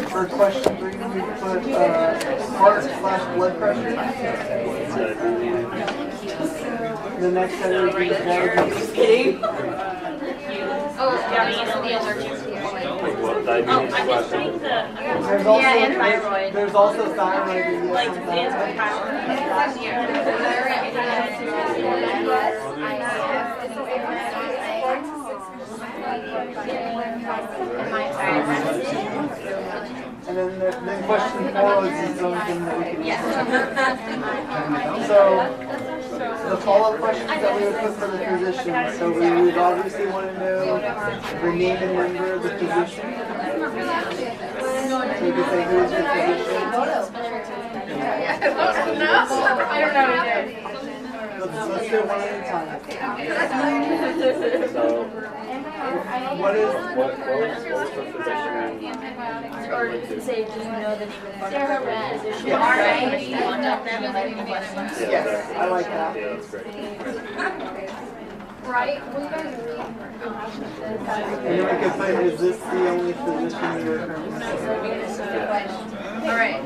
For question 3, we put heart/blood pressure. The next header would be diabetes. Oh, yeah, the allergies. There's also, and thyroid. There's also thyroid. and yes, Like on the And then question 4 is something that we can. So the follow-up questions that we would put for the physician. So we would obviously want to know the name and number of the physician. So you could say who is your physician. I don't know either. Let's do it one at a time. What is Or say, do you know the name of the physician? Yes. Alright, do you contact them and let them questions? Yes, I like that. Right? Will you guys read? And then we could put, is this the only physician you're currently serving? Alright.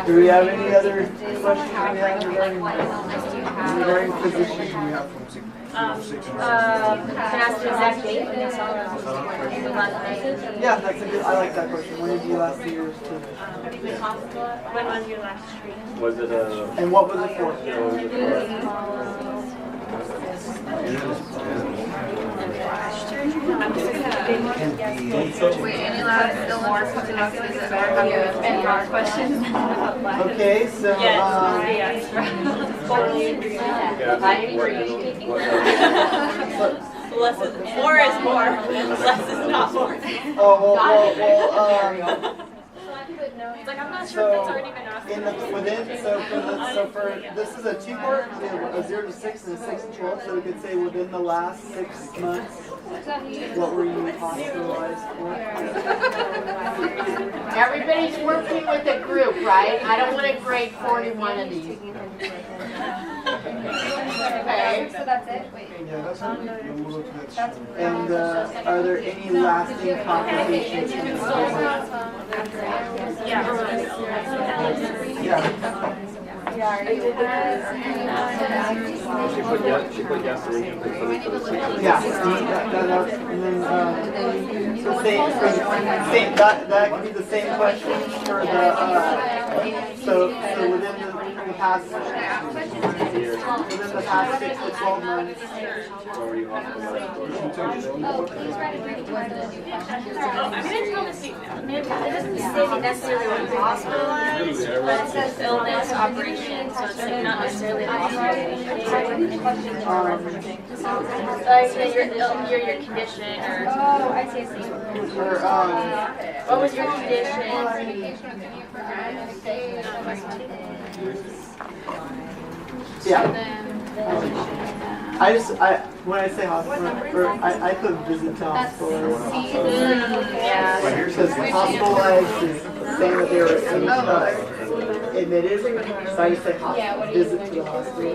Do we have any other questions we have regarding physician? Can I ask the exact date when it's on the last visit? Yeah, that's a good, I like that question. When did you last see your physician? When was your last treatment? Was it And what was it for? Wait, any last illness something else is it? Or have you any more questions? Okay, so, More is more, less is not more. It's like, I'm not sure if that's already been asked. This is a 2-part, we have a 0 to 6 and a 6 to 12, so we could say within the last 6 months, what were you hospitalized for? Everybody's working with a group, right? I don't want to grade 41 of these. Okay. So that's it? Wait. Yeah, that's how we will look at that. And are there any lasting complications? Yeah. She put yes and then for the Yeah, and then the same, that could be the same question for the, so within the past 6 to 12 months. already hospitalized. I'm gonna tell the student now. It doesn't say necessarily like hospitalized, but it says illness, operation, so it's like not necessarily hospitalization. Like your condition or. Oh, I see. Or, What was your condition? yeah. When I say hospital, or I put visit to hospital. Yeah. Because hospitalized is saying that they were admitted, so I just say visit to the hospital.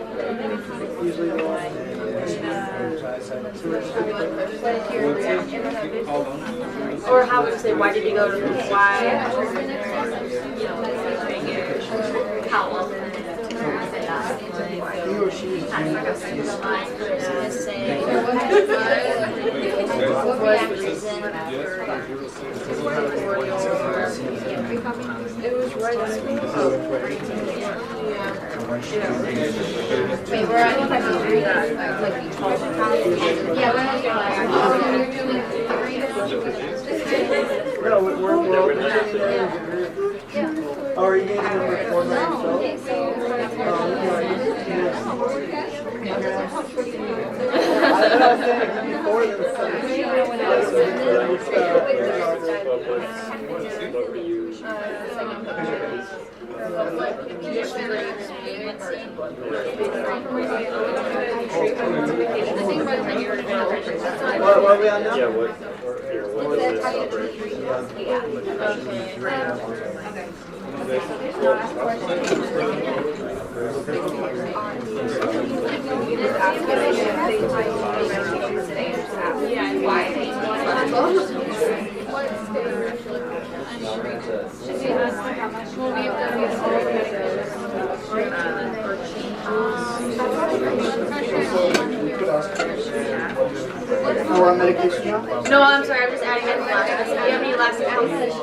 Usually the one. Or how would you say, why did you go to why? How long? He or she is No, we're open. Oh, are you getting number 4 by yourself? I was saying before than What are we on now? Yeah, what is this operation? Oh, on medication now? No, I'm sorry, I'm just adding in the last one. Do you have any last comments?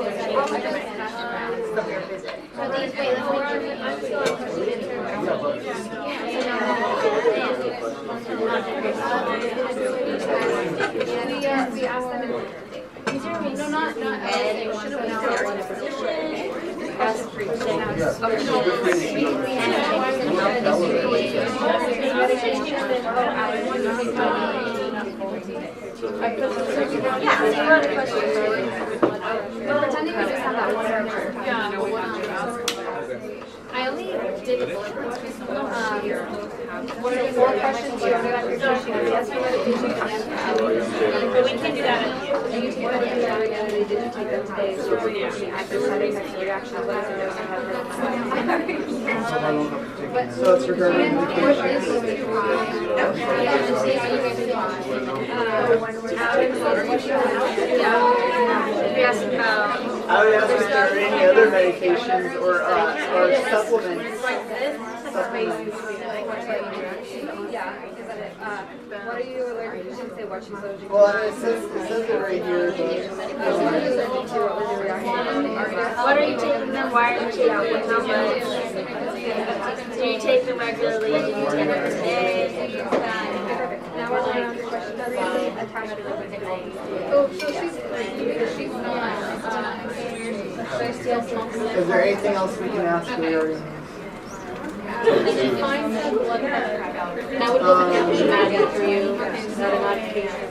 Pretending we just have that one I only did what are the 4 questions you only got your question? Yes, you want to do But we can do that. Did you take them today? So after setting the reaction, So it's regarding medication. I would ask if there are any other medications or supplements. What are you allergic to? Say what she's allergic to. Well, it says it right here, but What are you taking them? Why are you taking them? How much? Do you take them regularly? Do you take them today? Now we're going on to question 3, attached to the Oh, so she's not, is there anything else we can ask regarding? Did you find the blood pressure? That would look at the magnet for you, not a modification.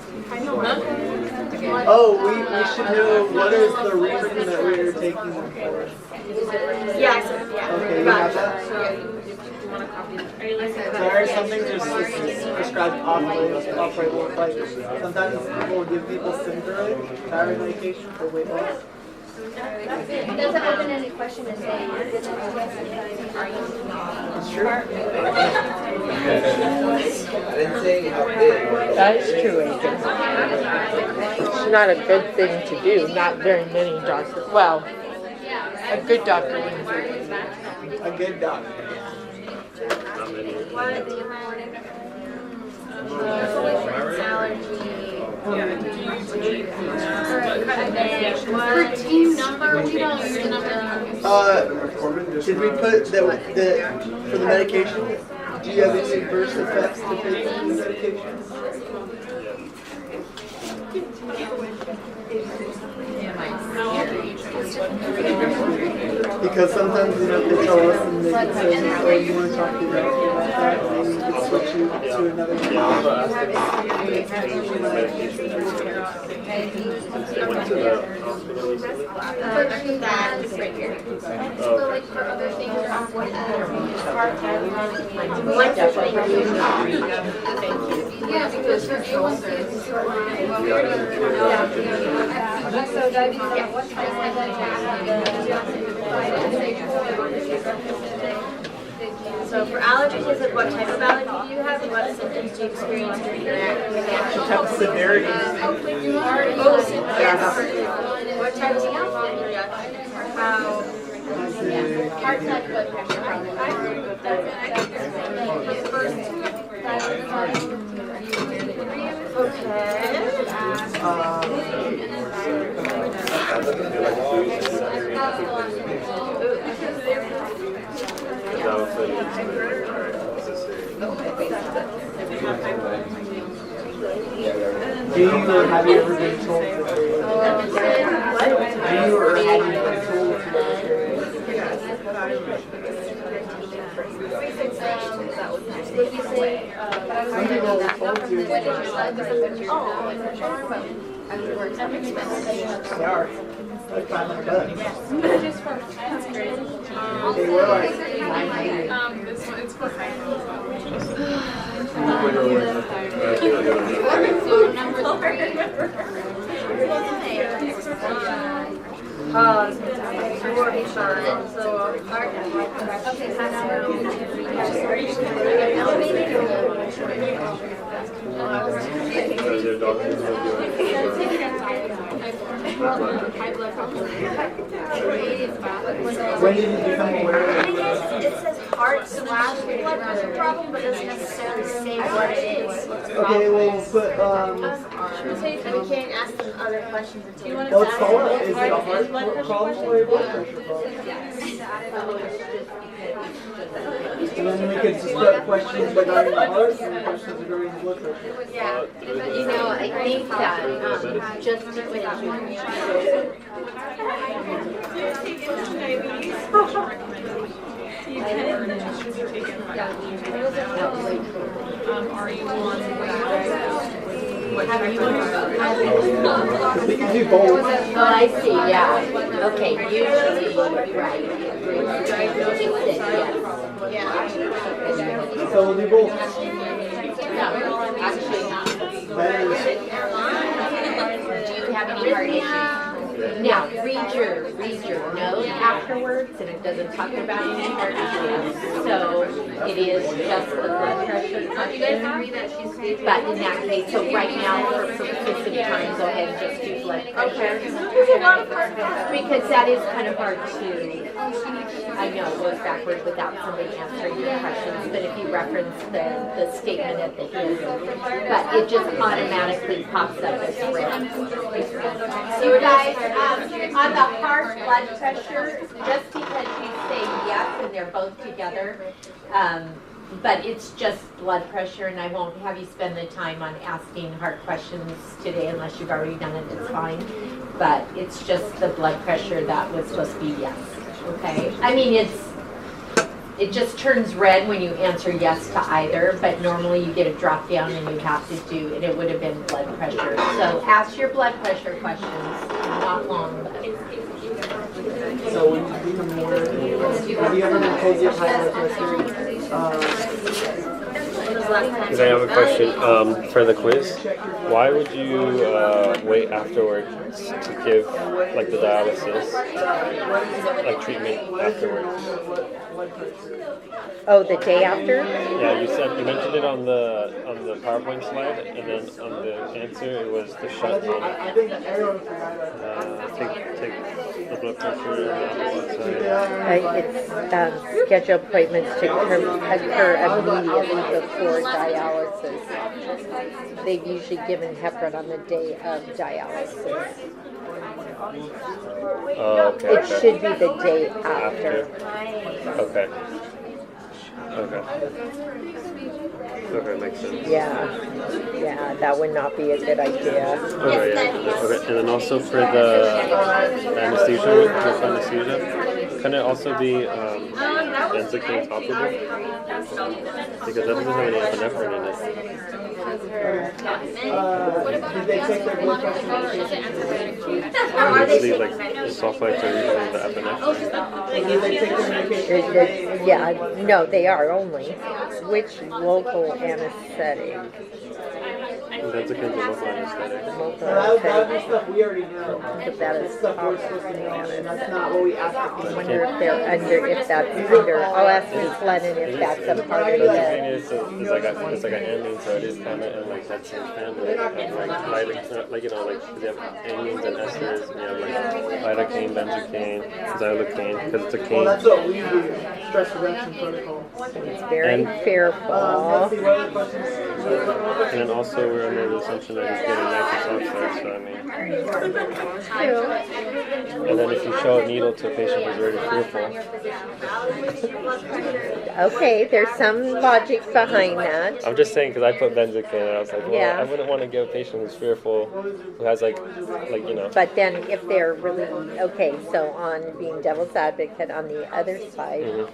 Oh, we should know what is the reason that we are taking them for. Yeah, I said, yeah. Okay, you have that? Are you listening? There is something just prescribed off-label, like sometimes people will give people Synthroid, thyroid medication for weight loss. It doesn't open any question to say, are you? It's true. I didn't say how big. That is true, Adrian. It's not a good thing to do. Not very many doctors. Well, a good doctor wouldn't do it. A good doctor. What do you For team number, we don't use the number. Did we put the for the medication? Do you have any adverse effects to taking the medication? Because sometimes, you know, if they tell us and they can say, oh, you want to talk to them about that, maybe we could switch you to another Yeah, one. also asked if meditation experience. I went to the hospital recently. That's right here. Oh, okay. For other things, what yeah, because for A1C is short line. So diabetes, what type of So for allergies, is it what type of allergy do you have and what symptoms do you experience during your reaction? Type of severity. Both symptoms. Yes. What type of reaction? How? Heart attack, blood pressure problem. Do you or have you ever been told that do you or have you been told some people are told to. Sorry. Like 500 bucks. They were like 900. Does your doctor know When did you become aware of It says heart/blood pressure problem, but doesn't necessarily say what it is. Okay, well, but, We can't ask them other questions until. well, let's call it, is it a heart problem or a blood pressure problem? And then we could just put questions regarding the heart and questions regarding the blood pressure. Yeah. You know, I think that just to We can do both. Oh, I see, yeah. Okay, usually, right. Yes. So we'll do both. No, actually, Better. do you have any heart issues? Now, read your note afterwards, and it doesn't talk about any heart issues. So it is just the blood pressure question. But in that case, so right now, for purposes of time, go ahead and just do blood pressure. Because that is kind of hard to, I know, it goes backwards without somebody answering your questions, but if you reference the statement at the end, but it just automatically pops up as red. So guys, on the heart blood pressure, just because you say yes and they're both together, but it's just blood pressure, and I won't have you spend the time on asking heart questions today unless you've already done it, it's fine. But it's just the blood pressure that was supposed to be yes, okay? I mean, it just turns red when you answer yes to either, but normally you get a drop down and you have to do, and it would have been blood pressure. So ask your blood pressure questions, not long, but. So when you become aware, have you ever been told you have high blood pressure? Because I have a question for the quiz. Why would you wait afterwards to give like the dialysis, like treatment afterwards? Oh, the day after? Yeah, you mentioned it on the PowerPoint slide, and then on the answer it was the shut down. I think everyone forgot Take the blood pressure. It's schedule appointments to occur immediately before dialysis. They've usually given heparin on the day of dialysis. Oh, okay. It should be the day after. Okay. Okay, makes sense. Yeah, that would not be a good idea. Okay, yeah. Okay, and then also for the anesthesia, with anesthesia, can it also be benzocaine topical? Because that doesn't have any epinephrine in it. Did they take their blood pressure? Usually, like, the sulfites are usually the epinephrine. Did they take their medication? Yeah, no, they are only. Which local anesthetic? Benzocaine's a local anesthetic. Local That would be anesthetic. stuff we already know. But that is That's stuff we're supposed to know, and that's not what we asked the I people. wonder if they're under, if that's under, I'll ask Ms. Lennon if that's a part of Benzocaine it. is it's like an amine, so it is kind of in like that same family. Like you know, like you have amines and esters, and you have like lidocaine, benzocaine, xylocaine, because it's a Well, cane. that's what we do, stress reduction protocol. It's very And- fearful. Let's see, what other questions? And then also we're under the assumption that he's getting nitrous oxide, so I mean. And then if you show a needle to a patient who's already fearful, Okay, there's some logic behind that. I'm just saying because I put benzocaine and I was like, well, Yeah. I wouldn't want to give a patient who's fearful, who has like you know. But then if they're really, okay, so on being devil's advocate on the other side,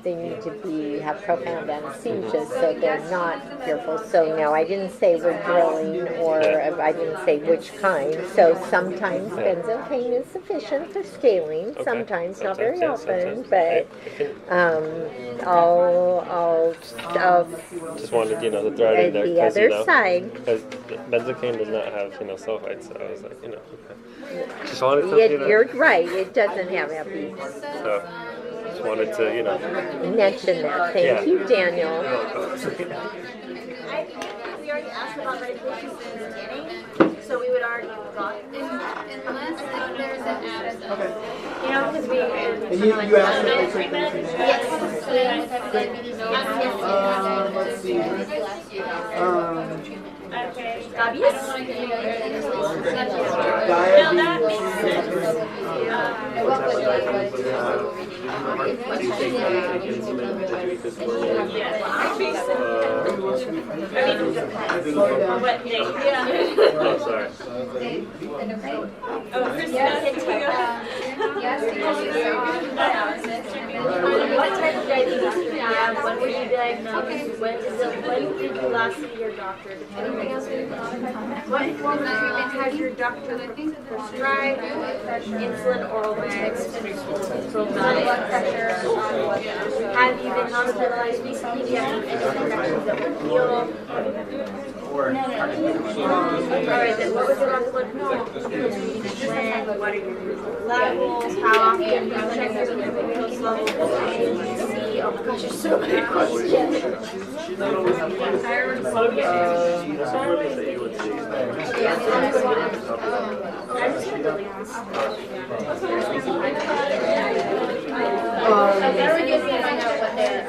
they need to have profound anesthesia so they're not fearful. So now I didn't say we're drilling or I didn't say which kind. So sometimes benzocaine is sufficient for scaling, Okay. sometimes not Sometimes, very yeah, often, sometimes. but I'll Just wanted to throw it in there the because other side. because benzocaine does not have sulfites, so I was like okay. Just wanted to You're right, it doesn't have epi. so just wanted to Mention that. Thank Yeah. you, Daniel. I think we already asked about medications in the beginning, so we would already got Unless if there's an added. you know, because we. And you asked if they took medication? Let's see. Oh, sorry. What type of diabetes do you have? When were you diagnosed? When did you last see your doctor? What form of treatment has your doctor prescribed? Insulin, oral meds, blood pressure. Have you been hospitalized recently? Do you have any infections that would heal? Alright, then what was it on blood pressure? When? What are your levels? How often do you check your glucose levels? A1C? Oh my gosh, there's so many questions.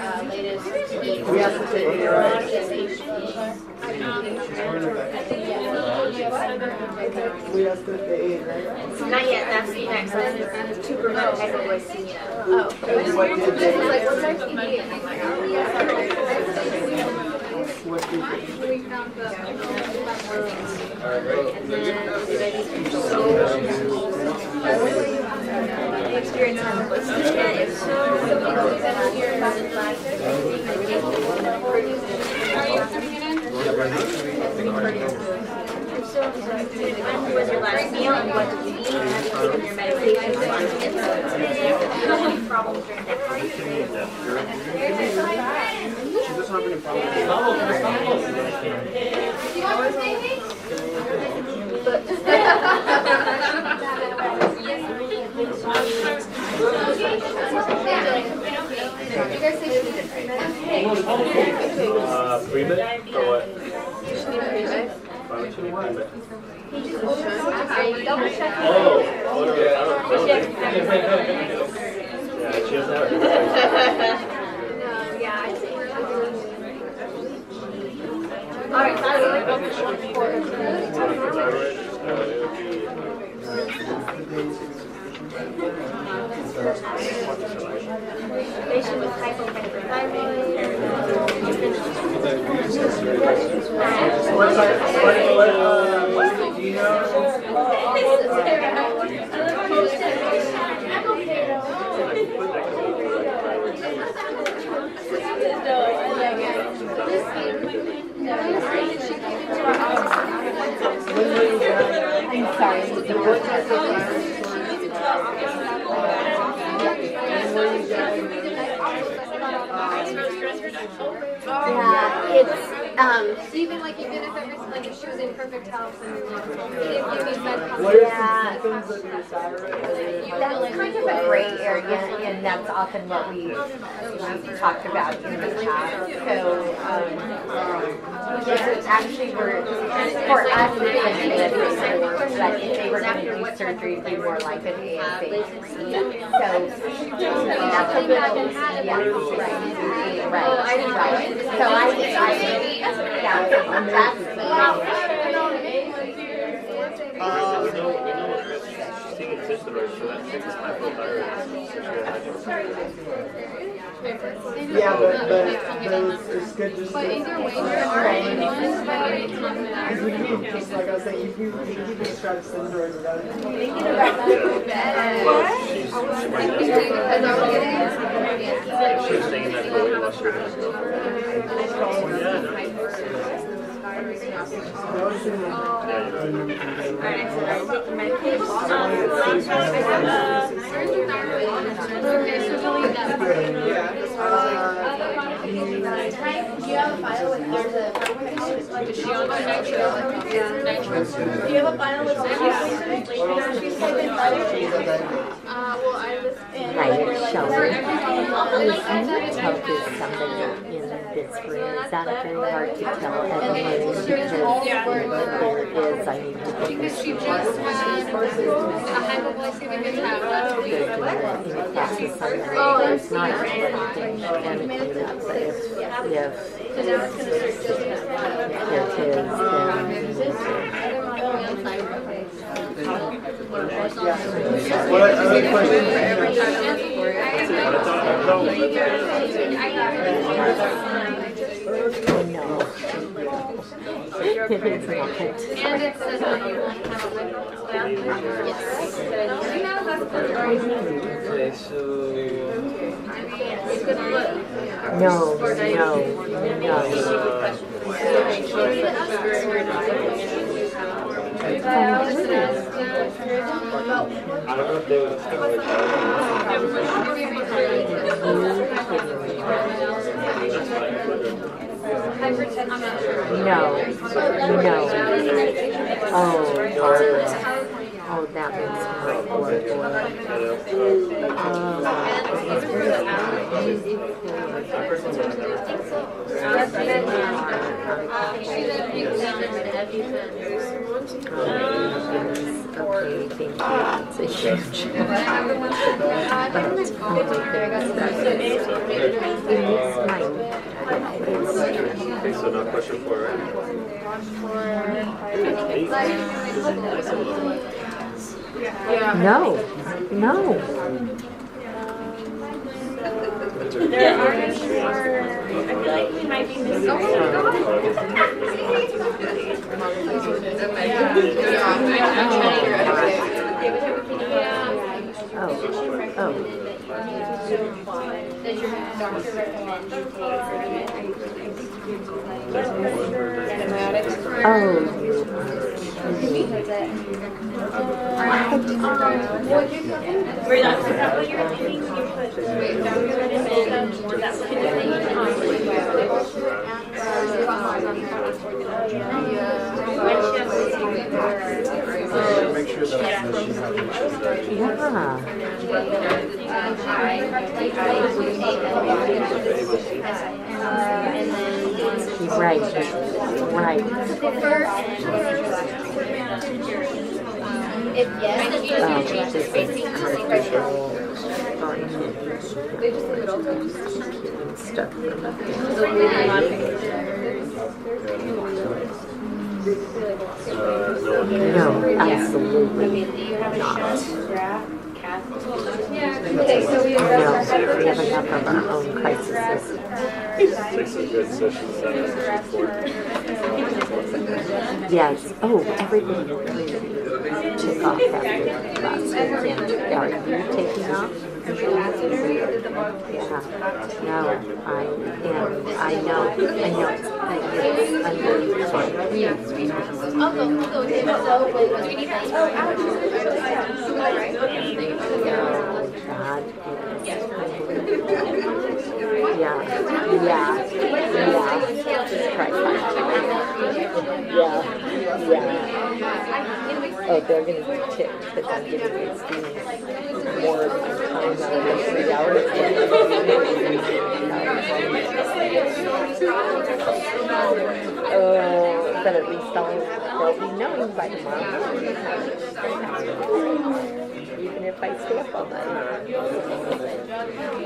We have to take it, right? We have to take it, right? Not yet, that's the next. That's to prevent hypoglycemia. And what did they? What did they? Experience hypoglycemia, if when was your last meal and what did you eat? Have you taken your medications? How many problems during that time? She doesn't have any problems. Pre-med or what? Why would you need pre-med? Yeah, she doesn't have Alright, patient with hypoparathyroid. Do you know? I'm sorry. Yeah, it's, Even like even if everything like if she was in perfect health and if you need med What are Yeah. some symptoms of your thyroid? that's kind of a gray area, and that's often what we've talked about in the past. So, this actually were, for us, it's an ASA, but if they were going to do surgery, it'd be more like an ASA. So, that's a little, yeah, right. So yeah, that's Yeah, but it's good just to. but either way there are ones that Just like I was saying, you can just try to send her Well, she was saying that the weight loss you're going to go. do you have a file with there's a is she on nitro? Do you have a file with well I was Right, Shelby. Can you tell there's somebody in this room? Is that very hard to tell Evelyn? Because there is, I need to get because this. she just had a hypoglycemic attack last week. They're doing it in a process on the There's not anything medicated, but if there What other questions? no. It's not. And it says that you won't have a medical staff. Yes. Okay, so No, I don't know if they would have like No. Oh, that makes me okay, thank you. It's a huge. Okay, so no question for right? No. There are more. I feel like we might be missing. Does your doctor recommend you Antibiotics. Were that what you were thinking when you put Make sure that she has Right. If yes, This is artificial stuff. No, absolutely not. Okay, so we addressed our No, we have enough of our own crisis system. Takes a good session support. Yes. Oh, everybody took off after last weekend. Are you taking off? Yeah. No, I am. I know. It's Oh, they're going to be ticked because I'm giving these students more of my time out of the 3 hours. But at least they'll be knowing by tomorrow. Even if I stay up all night.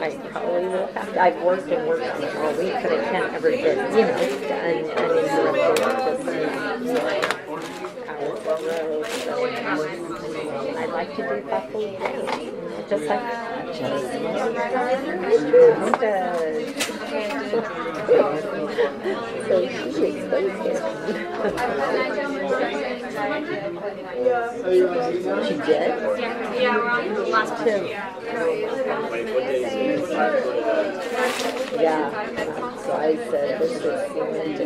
I probably will have to. I've worked and worked on it all week, but I can't ever get, uninterrupted hours on road. So I'd like to do Buffalo Day. Just like so she exposed it. She did? Yeah, we're on the last two. Yeah. So I said, this is cemented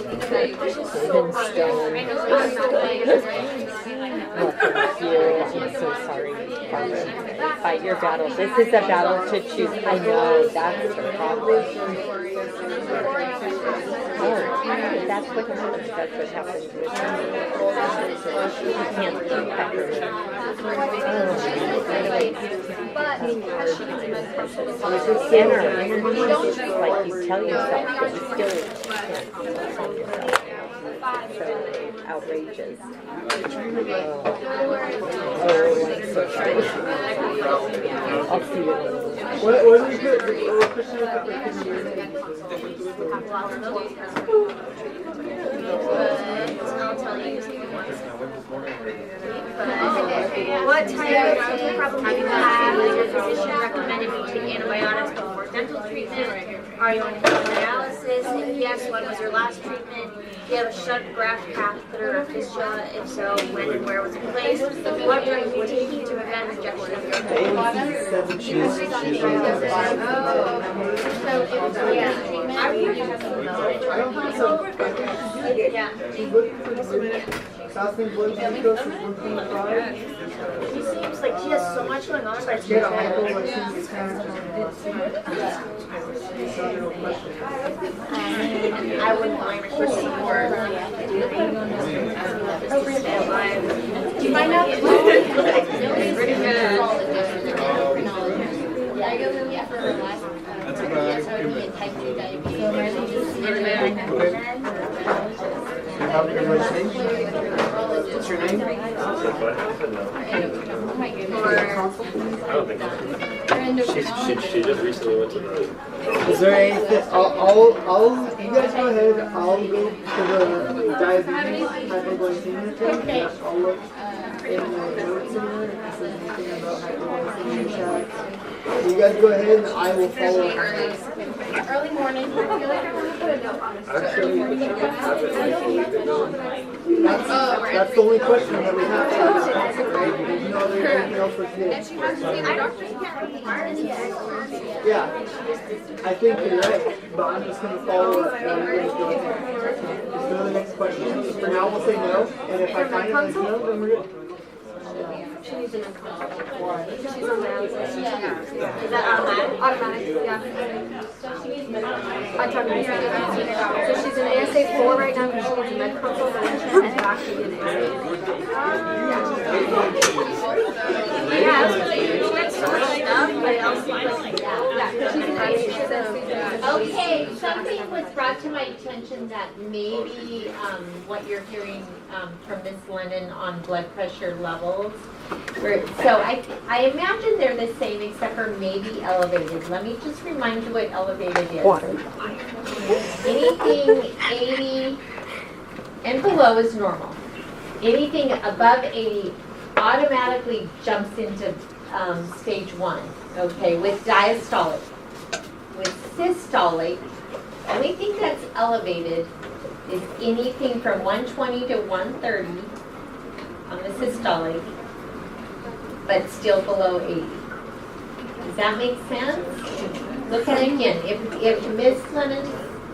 in stone. Well, thank you. I'm so sorry, Barbara. Fight your battle. This is a battle to choose. I know, that's the problem. Oh, that's what happens. That's what happens with me. You can't keep peppermint. And our energy is like you tell yourself, but you still can't tell yourself. So outrageous. I'm so sorry. I'll see you. What do you put? What question is What type of dental problem do you have? Does your physician recommend you take antibiotics before dental treatment? Are you on hemodialysis? If yes, when was your last treatment? Do you have a shunt graft catheter or fistula? If so, when and where was it placed? What are you taking to prevent rejection of your Fasting blood glucose is 1.5. She seems like she has so much going on, but Get hypoglycemic. I wouldn't blame her for seeing more. Do you find out? That's about What's your name? I don't think so. She just recently went to the. Is there anything? You guys go ahead. I'll go to the diabetes hypoglycemia thing. I'll look in the notes in there if there's anything about hypoglycemia checks. You guys go ahead and I will follow up. Early morning. I feel like I want to put a note on this. Actually, have it leave it on. That's the only question that we have. There's no other anything else for today. Yeah, I think you're right, but I'm just going to follow up. Let's go to the next question. For now, we'll say no, and if I find it as no, then we're good. She needs an income. She's on dialysis. Is that automatic? Yeah. I tried to make it. So she's in ASA 4 right now because she needs a med consult, and then she comes back to be an ASA. Yeah, she gets so much stuff, but it also like, yeah, she's an ASA. Okay, something was brought to my attention that maybe what you're hearing from Ms. Lennon on blood pressure levels. So I imagine they're the same except for maybe elevated. Let me just remind you what elevated is. Water. Anything 80 and below is normal. Anything above 80 automatically jumps into stage 1, okay, with diastolic. With systolic, the only thing that's elevated is anything from 120 to 130 on the systolic, but still below 80. Does that make sense? Look at it again. If Ms. Lennon,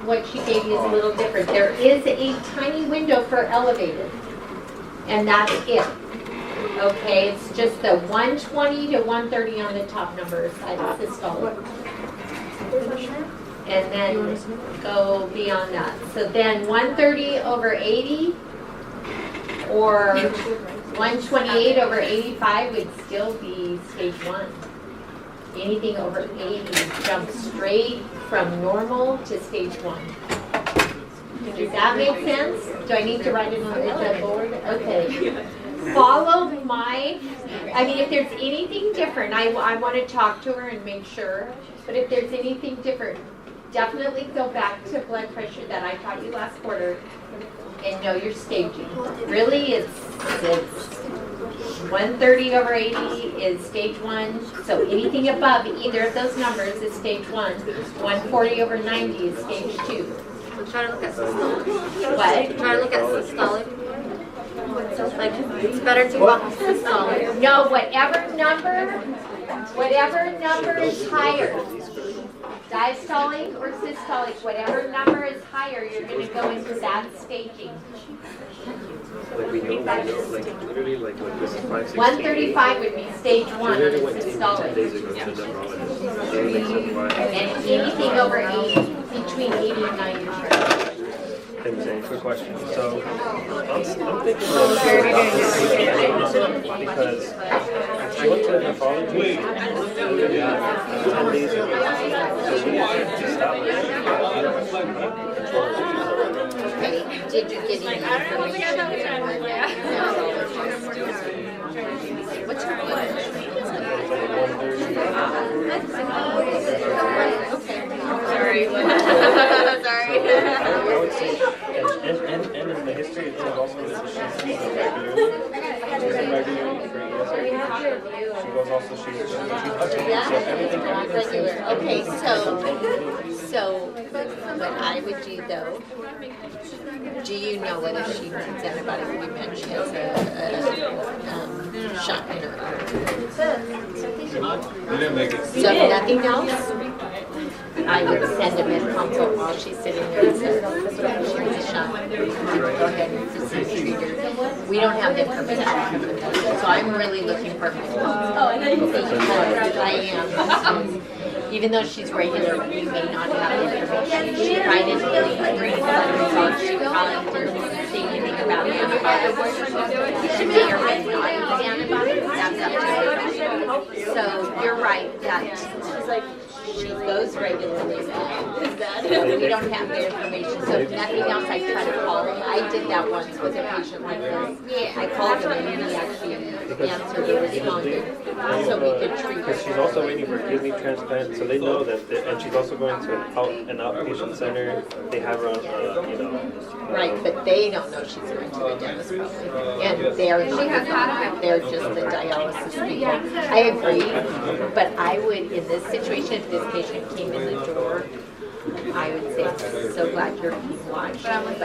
what she gave you is a little different. There is a tiny window for elevated, and that's it. Okay, it's just the 120 to 130 on the top numbers at systolic. And then go beyond that. So then 130 over 80 or 128 over 85 would still be stage 1. Anything over 80 jumps straight from normal to stage 1. Does that make sense? Do I need to write it on the board? Okay. Follow my, I mean, if there's anything different, I want to talk to her and make sure. But if there's anything different, definitely go back to blood pressure that I taught you last quarter and know your staging. Really, it's 130 over 80 is stage 1. So anything above either of those numbers is stage 1. 140 over 90 is stage 2. I'm trying to look at systolic. What? I'm trying to look at systolic. Like, it's better to go off systolic. No, whatever number is higher, diastolic or systolic, whatever number is higher, you're going to go into that staging. Like we know, like literally, like this is 5, 6, 135 would be stage 1 on literally went the 10 systolic. days ago to the nephrologist. So it makes sense why. And anything over 80, between 80 and 90 is right. Hey, Zane, quick question. So, I'm thinking because she went to the nephrologist 10 days ago. So we just stopped. Okay, did you get any information from the nephrologist? What's her blood? Sorry. Sorry. I would say, and in the history, it says also that she's regularly for ESA. She goes also, she's updated, so everything seems. Okay, so what I would do though, do you know whether she needs antibiotics? You mentioned she has a shot in her arm. So if nothing else, I would send a med consult while she's sitting there and say, she needs a shot. Go ahead and proceed to treat her. We don't have the information, so I'm really looking for my because I am. Even though she's regular, we may not have information. She might have been reading letters, she probably didn't say anything about antibiotics. She may or may not use antibiotics, that's up to her. So you're right, that she goes regularly. We don't have the information, so if nothing else, I try to call them. I did that once with a patient like this. I called him and he actually answered and responded, so we could treat her. Because she's also waiting for a kidney transplant, so they know that, and she's also going to an outpatient center. They have her on, you know. Right, but they don't know she's going to the dentist probably. And they're not, they're just the dialysis people. I agree, but I would, in this situation, if this patient came in the door, I would say, I'm so glad you're being watched, but I don't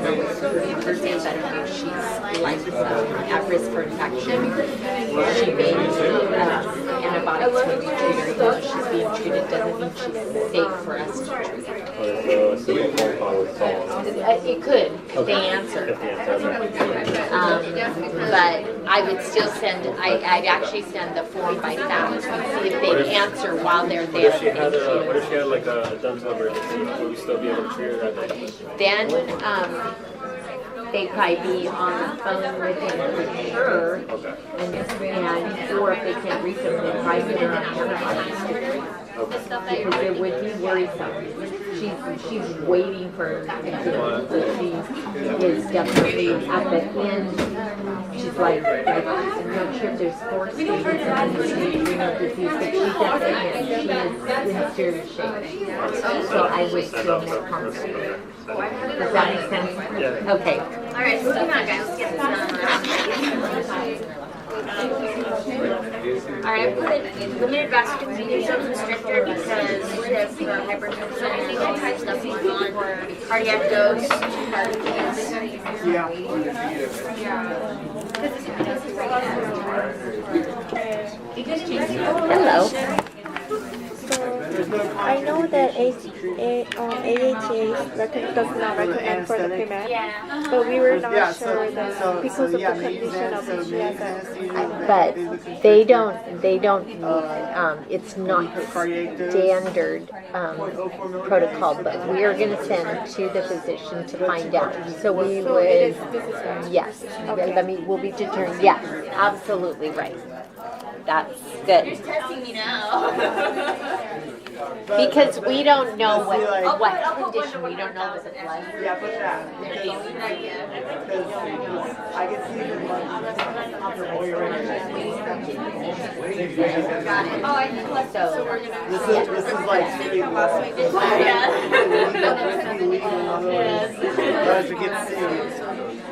know what's her days. I don't know if she's like at risk for infection. She may need antibiotics when we treat her. Even though she's being treated, doesn't mean she's safe for us to treat her. It could, if they answer. But I would still send, I'd actually send the form by fax and see if they answer while they're there. What if she had like a DUNS number? Would you still be able to treat her that day? Then they'd probably be on the phone with him for sure. And or if they can't reach them, they'd probably be in an antibiotics. Because it would be worrisome. She's waiting for a kidney, so she is definitely at the end. She's like I'm not sure if there's 4 stages in the renal disease, but she's at the end. She is in serious shape. So I would feel more comfortable. Does that make sense? Yeah. Okay. Alright, so come on guys, let's get this done. Alright, I put limited vascular conditions stricter because we have hypertension and all kinds of stuff going on. Cardiac dose, heart disease. Yeah. Hello. I know that AHA does not recommend for the pre-med, Yeah. but we were not Yeah, sure that because of the condition of HCS. But they don't need, it's not Cardiac dose. standard protocol, but we are gonna send to the physician to find out. So we So would, it is, this is right. yes, Okay. we'll be determined, yes, absolutely right. That's good. Testing me now. Because we don't know what I'll put condition, we don't know if it's blood. Yeah, put that. Because I can see the blood. Oh, I think let's So, This is like straight last week. Guys, we get serious.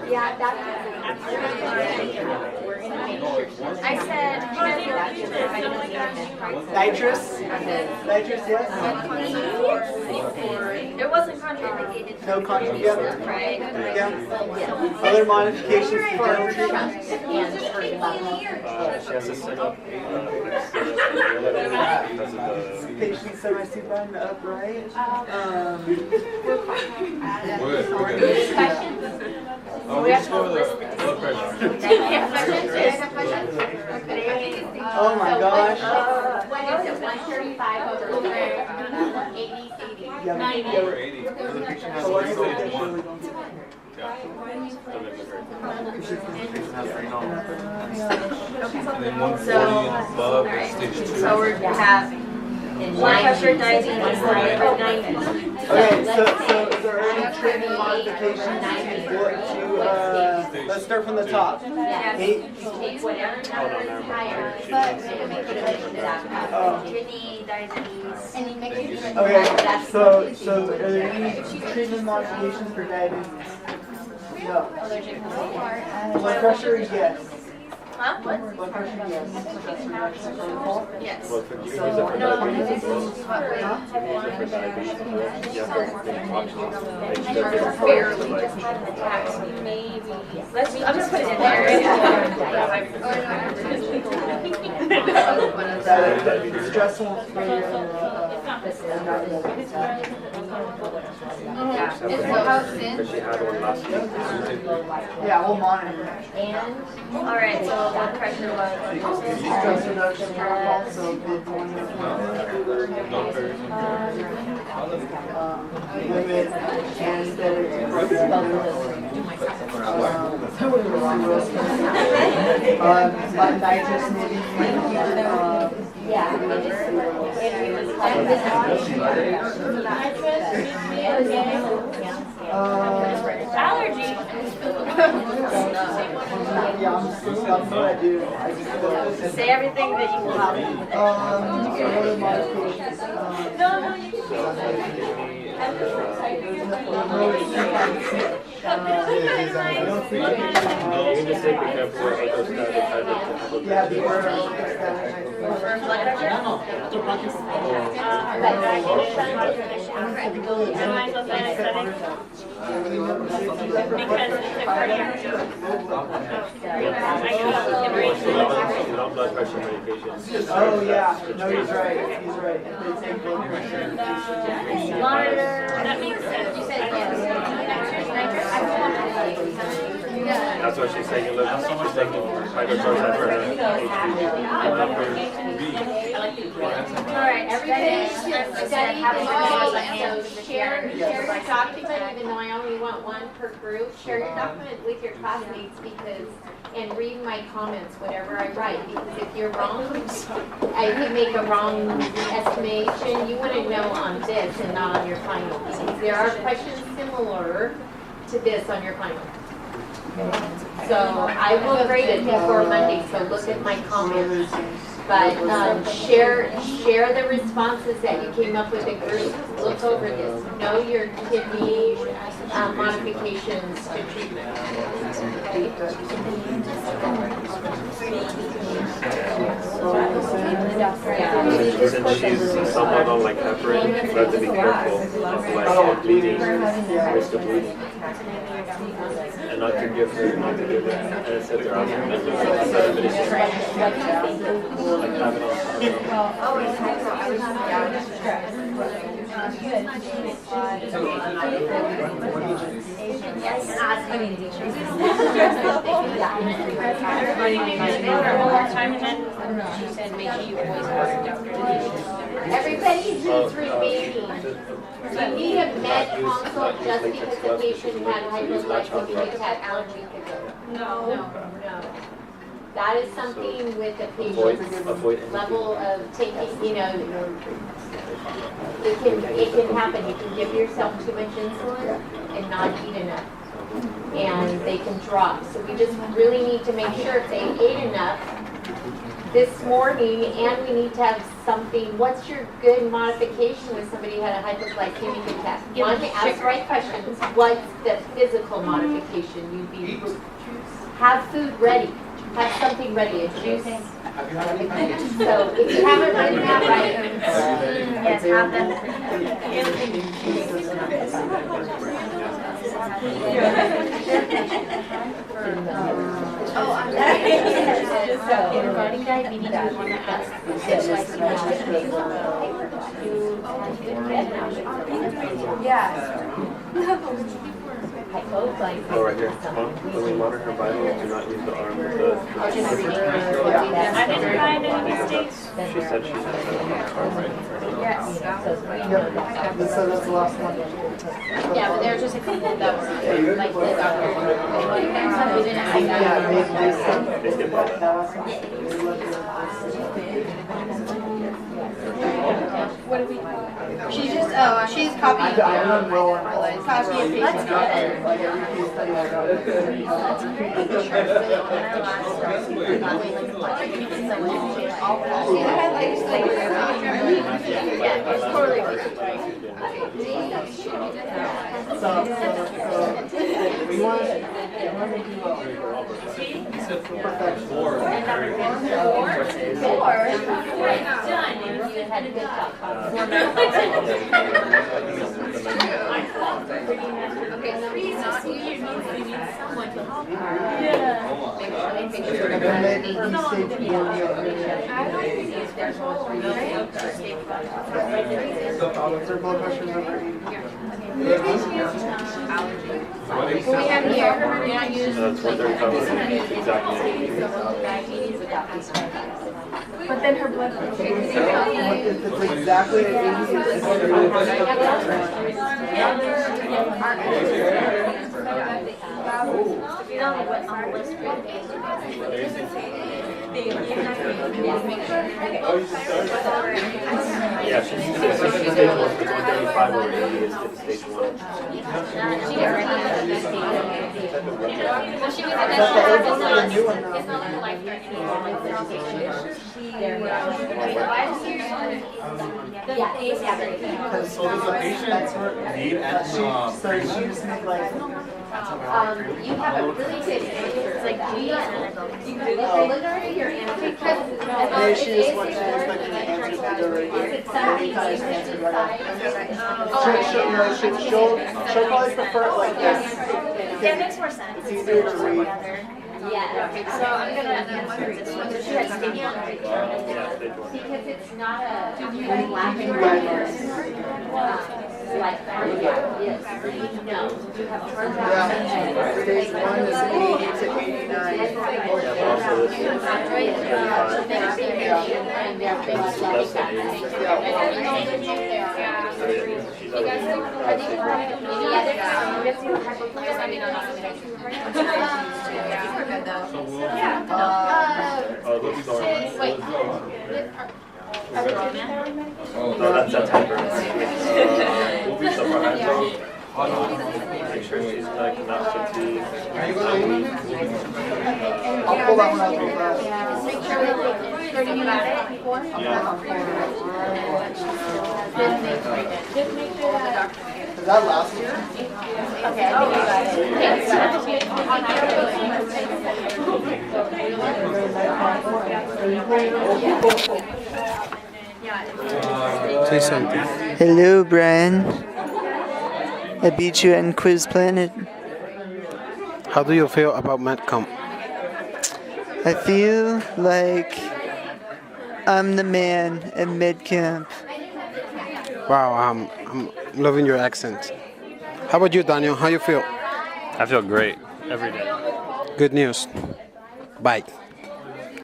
Yeah, that's. I said, Nitrous? Nitrous, yes? it wasn't contraindicated. No contraindication? Right? Yeah. Other modifications for dental treatment? She has to sit up because of the. Patient semi-supine to upright. We have to list the Oh my gosh. What is it, 135 over 80? Yeah, 90. So what's the addition we don't do? So we have blood pressure, diabetes, liver, 90. Okay, so is there any treatment modifications let's start from the top. 8. Whatever number is higher, kidney, diabetes. Okay, so are there any treatment modifications for diabetes? No. Blood pressure, yes. Huh? What? Blood pressure, yes. Protocol? Yes. Barely just had an attack, maybe. I'm just putting it in there. That is stressful for Because she had one last week. yeah, we'll monitor. Alright, so blood pressure was. Stress reduction protocol, so limit anesthetic nitrous maybe. Allergy. Yeah, I'm what I do. I just don't. Say everything that you will help. Other modifications. Yeah, the Not blood pressure medications. Oh yeah, no, he's right. He's right. They take blood pressure. Monitor. That makes sense. You said That's what she's taking. Look, she's taking hydrochloride for her Alright, everybody should study this, so share your document, even though I only want one per group. Share your document with your classmates because, and read my comments, whatever I write, because if you're wrong, if you make a wrong estimation, you want to know on this and not on your final. Because there are questions similar to this on your final. So I will grade it before Monday, so look at my comments. But share the responses that you came up with in group. Look over this. Know your kidney modifications to treatment. Since she's somewhat on like heparin, we have to be careful of like bleeding, risk of bleeding. And not to give her anesthetic or medicine. Like have it on. She said, make sure you always ask the doctor. Everybody who's remaining, you need a med consult just because the patient had hypoglycemia, had allergy to go. No. That is something with the patient's level of taking, you know, it can happen. You can give yourself too much insulin and not eat enough. And they can drop. So we just really need to make sure if they ate enough this morning, and we need to have something. What's your good modification when somebody had a hypoglycemic attack? One, ask the right questions. What's the physical modification you'd be? Have food ready. Have something ready, a juice. So if you haven't written that right, Yes, have them. oh, I'm sorry. So regarding diabetes, I want to ask, Oh, right here. When we monitor her vitals, do not use the arm with the. I didn't find any mistakes. She said she had an arm right in front of her. Yes. Yep, this is the last one. Yeah, but there were just a couple that were like the doctor. We didn't see Yeah, that. they skip What do we? She's just, she's copying. I don't know. Copy and paste. Like every case study I got. So we want to do perfection. And then maybe stage one. Their blood pressures are pretty. What we have here, we're not using. That's what they're covering. Exactly. But then her blood pressure. If it's exactly at 80. Yeah, she's stage 1. It's 135 over 80 is stage 1. Well, she was at The new one it's now. not like a life-threatening. Because So does the patient need so she just make like. you have a really good picture. It's like look at your answer because Maybe she just wants to expect an answer to go right here. it's something Because you answer decide. right. She'll probably prefer like this. Yeah, makes more sense. It's easier to read. Yeah. So I'm gonna answer this one. She has stage one because it's not a laughing like yes. No, you have turned out. Yeah. Stage 1 is 80 to 89. And they're big like Oh, those are. No, that's hyper. We'll be surprised. Make sure she's like not fatigued. I'll pull that one out real fast. Make sure we take 30 minutes before. Just make sure that. Is that last year? Okay, I think you got it. Say something. Hello, Brian. I beat you in Quiz Planet. How do you feel about Metcom? I feel like I'm the man at mid-camp. Wow, I'm loving your accent. How about you, Daniel? How you feel? I feel great every day. Good news. Bye.